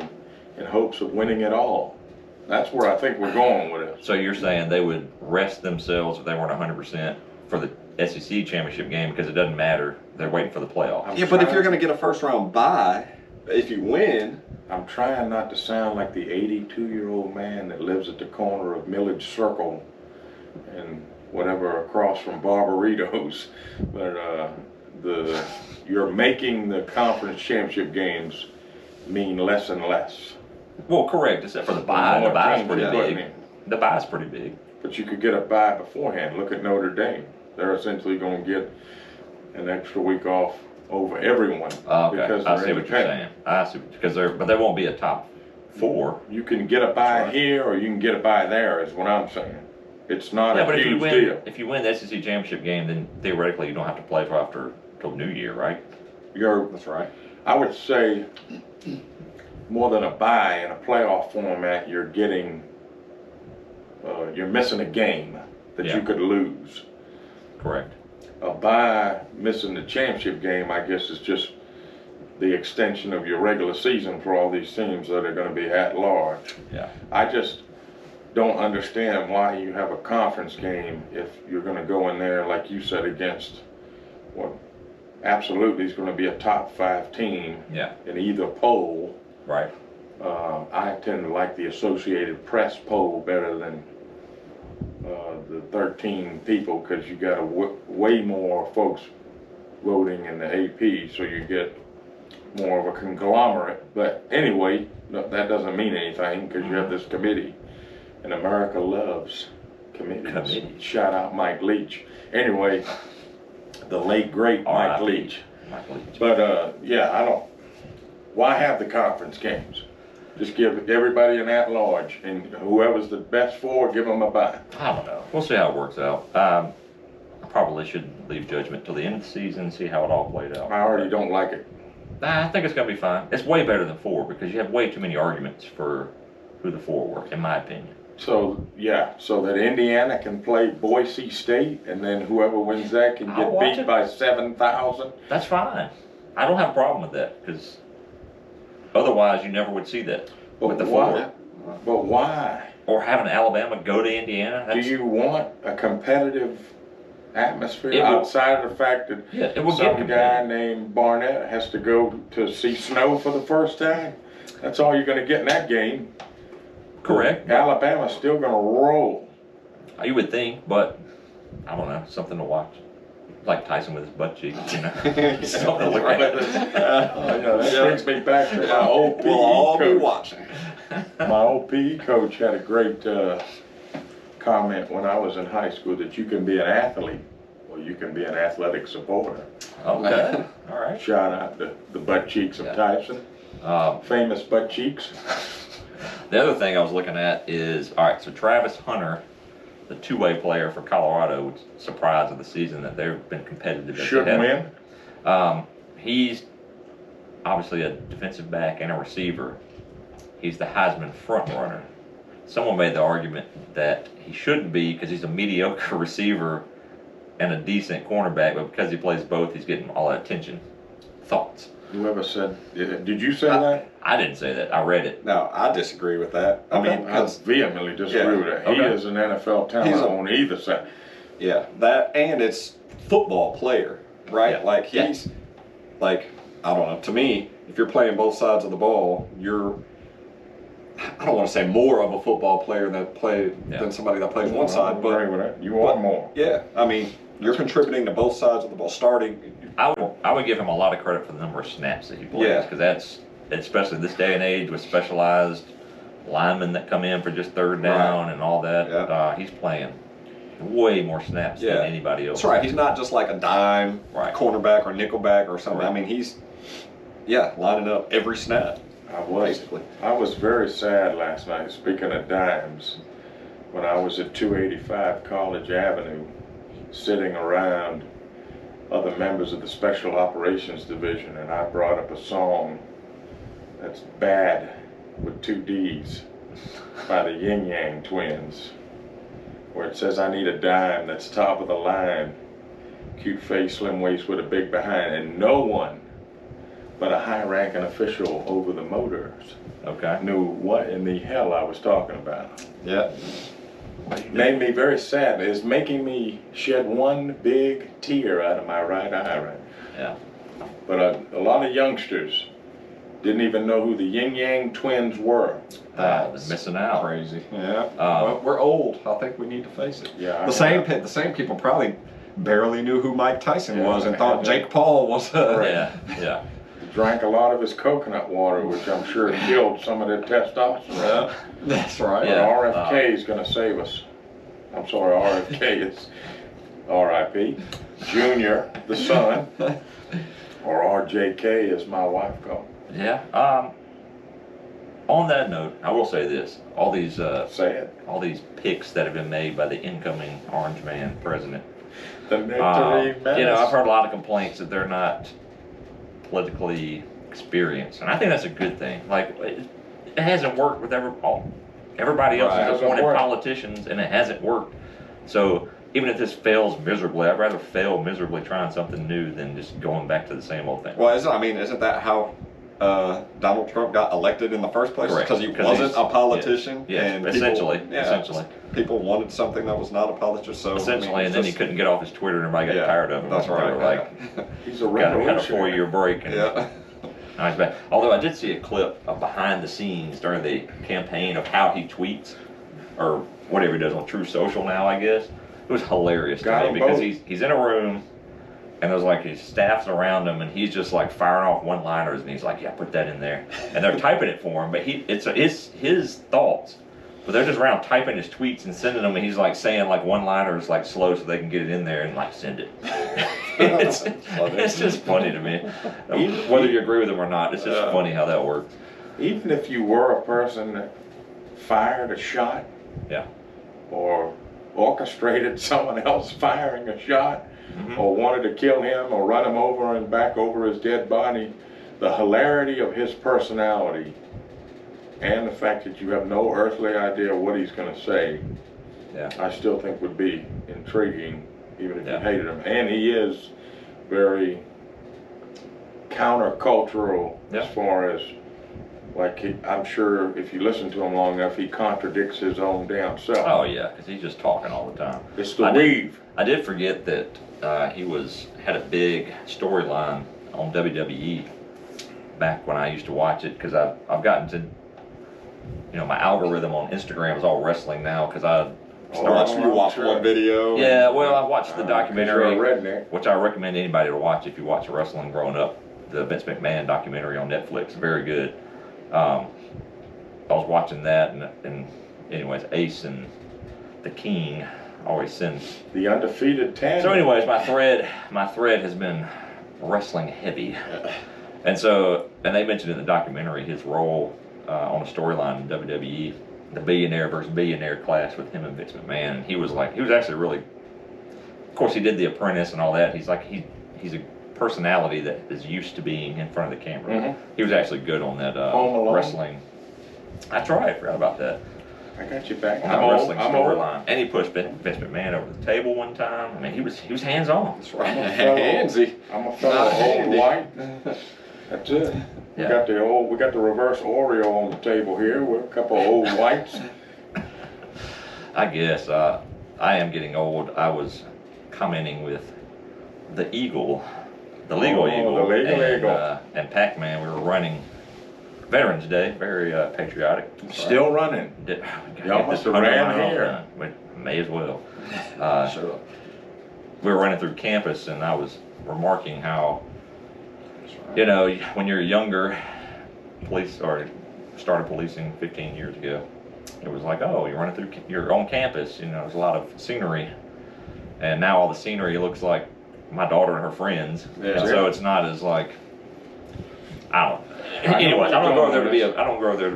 in hopes of winning it all? That's where I think we're going with it. So you're saying they would rest themselves if they weren't 100% for the SEC championship game because it doesn't matter. They're waiting for the playoff. Yeah, but if you're going to get a first round bye, if you win, I'm trying not to sound like the 82-year-old man that lives at the corner of Millage Circle and whatever across from Barbaritos, but you're making the conference championship games mean less and less. Well, correct, except for the bye. The More bye's teams pretty are putting big. in. The bye's pretty big. But you could get a bye beforehand. Look at Notre Dame. They're essentially going to get an extra week off over everyone Okay, because I they're see what you're saying. independent. I see, but there won't be a top 4. You can get a bye here or you can get a bye there, is what I'm saying. It's not a huge deal. If you win the SEC championship game, then theoretically you don't have to play till New Year, right? That's right. I would say more than a bye in a playoff format, you're missing a game that you could lose. Correct. A bye missing the championship game, I guess, is just the extension of your regular season for all these teams that are going to be at large. Yeah. I just don't understand why you have a conference game if you're going to go in there, like you said, against what absolutely is going to be a top 5 team in either poll. Right. I tend to like the Associated Press poll better than the 13 people, because you got way more folks voting in the AP, so you get more of a conglomerate. But anyway, that doesn't mean anything, because you have this committee, and America loves committees. Shout out Mike Leach. Anyway, the late great Mike Leach. But why have the conference games? Just give everybody an at-large, and whoever's the best 4, give them a bye. I don't know. We'll see how it works out. I probably should leave judgment till the end of the season and see how it all played out. I already don't like it. I think it's going to be fine. It's way better than 4 because you have way too many arguments for who the 4 were, in my opinion. So that Indiana can play Boise State, and then whoever wins that can get beat by 7,000. That's fine. I don't have a problem with that, because otherwise you never would see that with the 4. But why? Or having Alabama go to Indiana. Do you want a competitive atmosphere outside of the fact that some guy named Barnett has to go to see snow for the first time? That's all you're going to get in that game. Correct. Alabama's still going to roll. You would think, but I don't know, something to watch. Like Tyson with his butt cheeks, something to look at. That brings me back to my old PE We'll all coach. be watching. My old PE coach had a great comment when I was in high school, that you can be an athlete or you can be an athletic supporter. Okay. All right. Shout out to the butt cheeks of Tyson. Famous butt cheeks. The other thing I was looking at is, all right, so Travis Hunter, the two-way player for Colorado, which is a surprise of the season that they've been competitive. Shouldn't win. He's obviously a defensive back and a receiver. He's the Heisman front runner. Someone made the argument that he shouldn't be because he's a mediocre receiver and a decent cornerback, but because he plays both, he's getting all that attention. Thoughts? Whoever said, did you say that? I didn't say that. I read it. No, I disagree with that. I mean, I vehemently disagree with that. He is an NFL talent on either side. Yeah, that, and it's football player, right? Yeah. Like he's like, I don't know. To me, if you're playing both sides of the ball, you're, I don't want to say more of a football player than somebody that plays one side, but agree with that. You are more. Yeah, I mean, you're contributing to both sides of the ball. Starting, I would give him a lot of credit for the number of snaps that he plays, because that's, especially this day and age with specialized linemen that come in for just third down and all that. He's playing way more snaps than anybody else. That's right. He's not just like a dime cornerback or nickelback or something. Right. I mean, he's lining up every snap. I was very sad last night, speaking of dimes, when I was at 285 College Avenue, sitting around other members of the Special Operations Division, and I brought up a song that's Bad with 2 D's by the Yin Yang Twins, where it says, I need a dime that's top of the line, cute face, slim waist with a big behind, and no one but a high-ranking official over the motors knew what in the hell I was talking about. Yeah. Made me very sad. It's making me shed one big tear out of my right eye right now. Yeah. But a lot of youngsters didn't even know who the Yin Yang Twins were. That's missing out. Crazy. Yeah. Well, we're old. I think we need to face it. Yeah. The same people probably barely knew who Mike Tyson was and thought Jake Paul was. Yeah. Drank a lot of his coconut water, which I'm sure killed some of their testosterone. Yeah, that's right. But RFK is going to save us. I'm sorry, RFK is R.I.P. Junior, the son, or RJK as my wife called. Yeah. On that note, I will say this: all these all these picks that have been made by the incoming Orange Man president. The victory you know, I've heard a lot of complaints that they're not politically experienced, and I think that's a good thing. Like, it hasn't worked with everybody else has appointed politicians, and it hasn't worked. So even if this fails miserably, I'd rather fail miserably trying something new than just going back to the same old thing. Well, isn't that how Donald Trump got elected in the first place? Correct. Because he wasn't a politician. Yes, and essentially. People wanted something that was not a politician. So essentially, and then he couldn't get off his Twitter, and everybody got tired of him. That's right. Like, he's a had a 4-year break. And yeah. Nice back. Although I did see a clip of behind the scenes during the campaign of how he tweets, or whatever he does on True Social now, I guess. It was hilarious to me because he's in a room, and there's like his staff's around him, and he's just like firing off one-liners, and he's like, "Yeah, put that in there," and they're typing it for him, but it's his thoughts, but they're just around typing his tweets and sending them, and he's like saying like one-liners like slow so they can get it in there and like send it. It's just funny to me, whether you agree with him or not. It's just funny how that works. Even if you were a person that fired a shot, or orchestrated someone else firing a shot, or wanted to kill him or run him over and back over his dead body, the hilarity of his personality and the fact that you have no earthly idea what he's going to say, I still think would be intriguing, even if you hated him. And he is very countercultural as far as, like, I'm sure if you listen to him long enough, he contradicts his own damn self. Oh yeah, because he's just talking all the time. It's the weave. I did forget that he had a big storyline on WWE back when I used to watch it, because I've gotten to, you know, my algorithm on Instagram is all wrestling now, because you watched one video. Yeah, well, I watched the documentary, you're a redneck. which I recommend anybody to watch if you watch wrestling growing up. The Vince McMahon documentary on Netflix, very good. I was watching that, and anyways, Ace and the King always sends the undefeated tandem. So anyways, my thread has been wrestling heavy, and they mentioned in the documentary his role on a storyline in WWE, the billionaire versus billionaire clash with him and Vince McMahon. And he was actually really, of course he did The Apprentice and all that. He's a personality that is used to being in front of the camera. He was actually good on that wrestling. That's right, I forgot about that. I got you back. On wrestling storyline, and he pushed Vince McMahon over the table one time. I mean, he was hands on. That's right. Handsy. I'm a fellow old white. That's it. Yeah. We got the reverse Oreo on the table here. We're a couple of old whites. I guess I am getting old. I was commenting with the Eagle. The legal eagle, the legal eagle, and PackMan. We were running Veterans Day, very patriotic. Still running. Y'all must have ran here. We may as well. Sure. We were running through campus, and I was remarking how, you know, when you're younger, started policing 15 years ago. It was like, oh, you're running through, you're on campus. You know, there's a lot of scenery, and now all the scenery looks like my daughter and her friends, and so it's not as like, I don't. Anyways, I don't go there to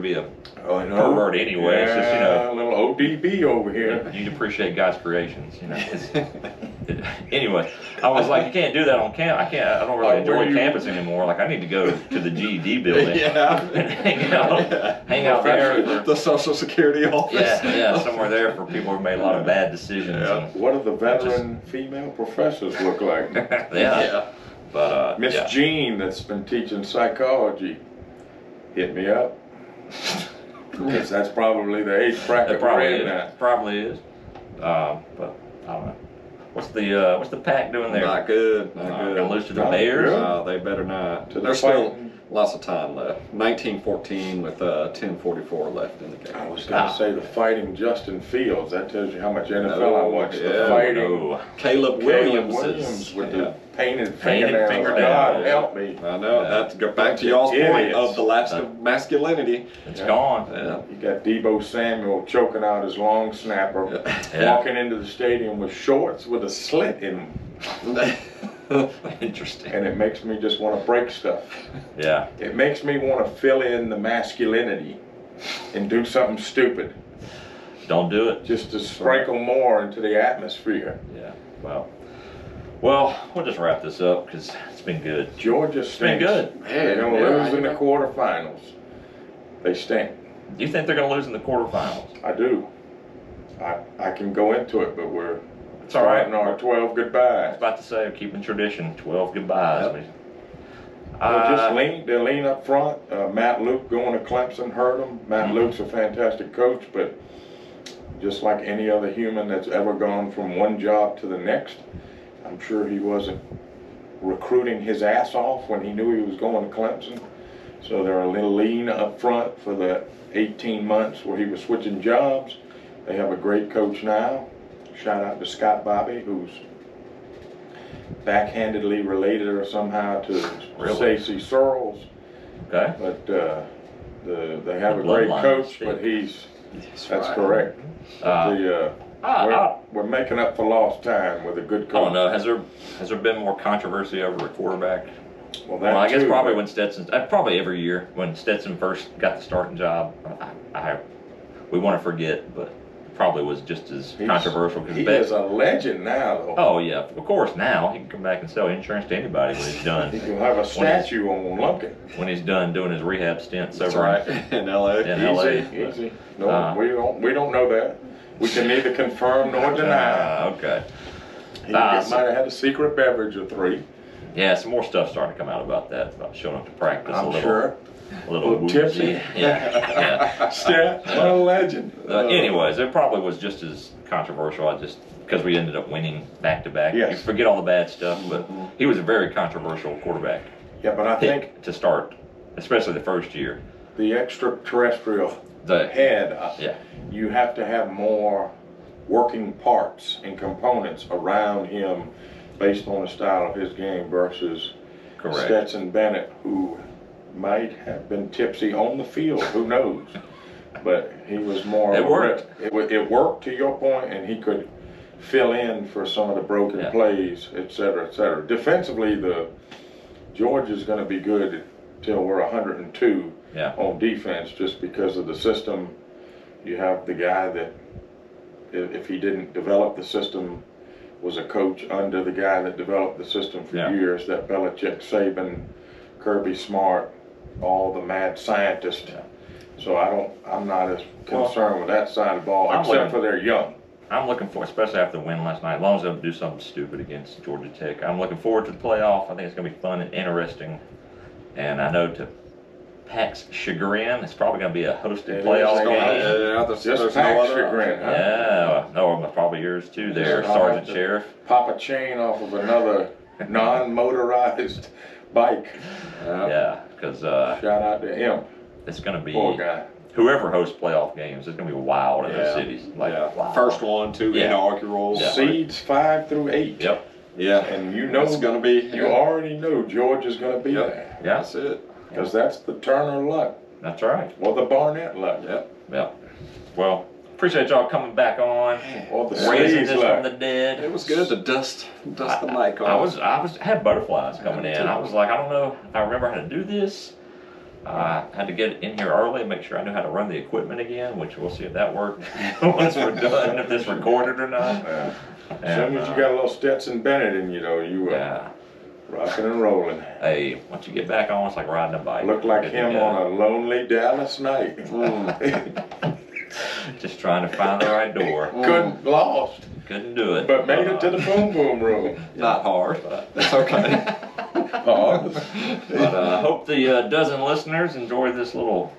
be a pervert anyway. Yeah, it's just, you know, a little ODB over here. You appreciate God's creations, you know. Anyway, I was like, you can't do that on campus. I don't really enjoy campus anymore. Like, I need to go to the GED building and hang out there. The Social Security office. Yeah, somewhere there for people who made a lot of bad decisions. Yeah. What do the veteran female professors look like? Yeah. But Miss Jean, that's been teaching psychology, hit me up. Because that's probably the age bracket. It probably is. But I don't know. What's the Pack doing there? Not good. Not good. Gonna lose to the Bears? No, they better not. There's still lots of time left. 19-14 with 10:44 left in the game. I was going to say the fighting Justin Fields. That tells you how much NFL I watched. The fighting Caleb Williams with the painted fingernails. God help me. I know. That's back to y'all's point of the last of masculinity. It's gone. Yeah. You got Deebo Samuel choking out his long snapper, walking into the stadium with shorts with a slit in them. Interesting. And it makes me just want to break stuff. Yeah. It makes me want to fill in the masculinity and do something stupid. Don't do it. Just to sprinkle more into the atmosphere. Yeah. Well, we'll just wrap this up because it's been good. Georgia stinks. It's been good. They're going to lose in the quarterfinals. They stink. Do you think they're going to lose in the quarterfinals? I do. I can go into it, but we're all right. starting our 12 I goodbyes. was about to say, keeping tradition, 12 goodbyes. Yep. They'll lean up front. Matt Luke going to Clemson hurt them. Matt Luke's a fantastic coach, but just like any other human that's ever gone from one job to the next, I'm sure he wasn't recruiting his ass off when he knew he was going to Clemson. So they're a little lean up front for the 18 months where he was switching jobs. They have a great coach now. Shout out to Scott Bobby, who's backhandedly related or somehow to Stacey Searles. Okay. But they have a The great bloodline coach, speak. but that's right. correct. We're making up for lost time with a good coach. I don't know. Has there been more controversy over a quarterback? Well, I guess probably when probably every year when Stetson first got the starting job. We want to forget, but probably was just as controversial. He is a legend now, though. Oh yeah, of course. Now he can come back and sell insurance to anybody when he's done. He can have a statue on Lumpkin. When he's done doing his rehab stints That's over right. In L.A. in L.A. Easy. No, we don't know that. We can neither confirm nor deny. Okay. He might have had a secret beverage or 3. Yeah, some more stuff starting to come out about that, about showing up to practice. I'm a little, sure. A little tipsy. woozy. Yeah. Stat, what a legend. Anyways, it probably was just as controversial. Because we ended up winning back to back. Yes. You forget all the bad stuff, but he was a very controversial quarterback. Yeah, but I think to start, especially the first year. the extraterrestrial head, you have to have more working parts and components around him based on the style of his game versus Stetson Bennett, who might have been tipsy on the field. Who knows? But he was more. It worked. It worked to your point, and he could fill in for some of the broken plays, et cetera, et cetera. Defensively, Georgia's going to be good till we're 102 on defense, just because of the system. You have the guy that, if he didn't develop the system, was a coach under the guy that developed the system for years. That Belichick, Saban, Kirby Smart, all the mad scientists. So I'm not as concerned with that side of the ball, except for they're young. I'm looking for, especially after the win last night, as long as they don't do something stupid against Georgia Tech. I'm looking forward to the playoff. I think it's going to be fun and interesting. And I know to Pack's chagrin, it's probably going to be a hosted playoff game. Just Pack's chagrin, huh? Yeah, no, probably yours too there, Sergeant Sheriff. Pop a chain off of another non-motorized bike. Yeah, because shout out to him. It's going to be poor guy. Whoever hosts playoff games, it's going to be wild in those cities. Wow. First one, 2 inaugural. Seeds 5 through 8. Yep. Yeah. And you know it's going to be. You already know Georgia's going to be there. Yeah. That's it. Because that's the Turner luck. That's right. Or the Barnett luck. Yep. Well, appreciate y'all coming back on. Or the raising Sleezy this luck. from the dead. It was good to dust the mic off. I had butterflies coming in. I was like, I don't know if I remember how to do this. I had to get in here early and make sure I knew how to run the equipment again, which we'll see if that worked once we're done, if this recorded or not. As soon as you got a little Stetson Bennett in you, though, you were rocking and rolling. Hey, once you get back on, it's like riding a bike. Looked like him on a lonely Dallas night. Just trying to find the right door. Lost. Couldn't do it. But made it to the boom boom room. Not hard, but that's okay. But I hope the dozen listeners enjoyed this little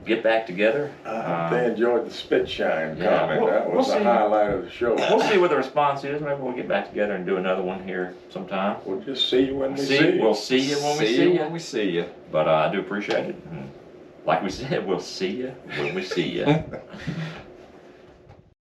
get back together. They enjoyed the spit shine comment. That was the highlight of the show. We'll see what the response is. Maybe we'll get back together and do another one here sometime. We'll just see you when we see you. We'll see you when we see you. But I do appreciate it. Like we said, we'll see you when we see you.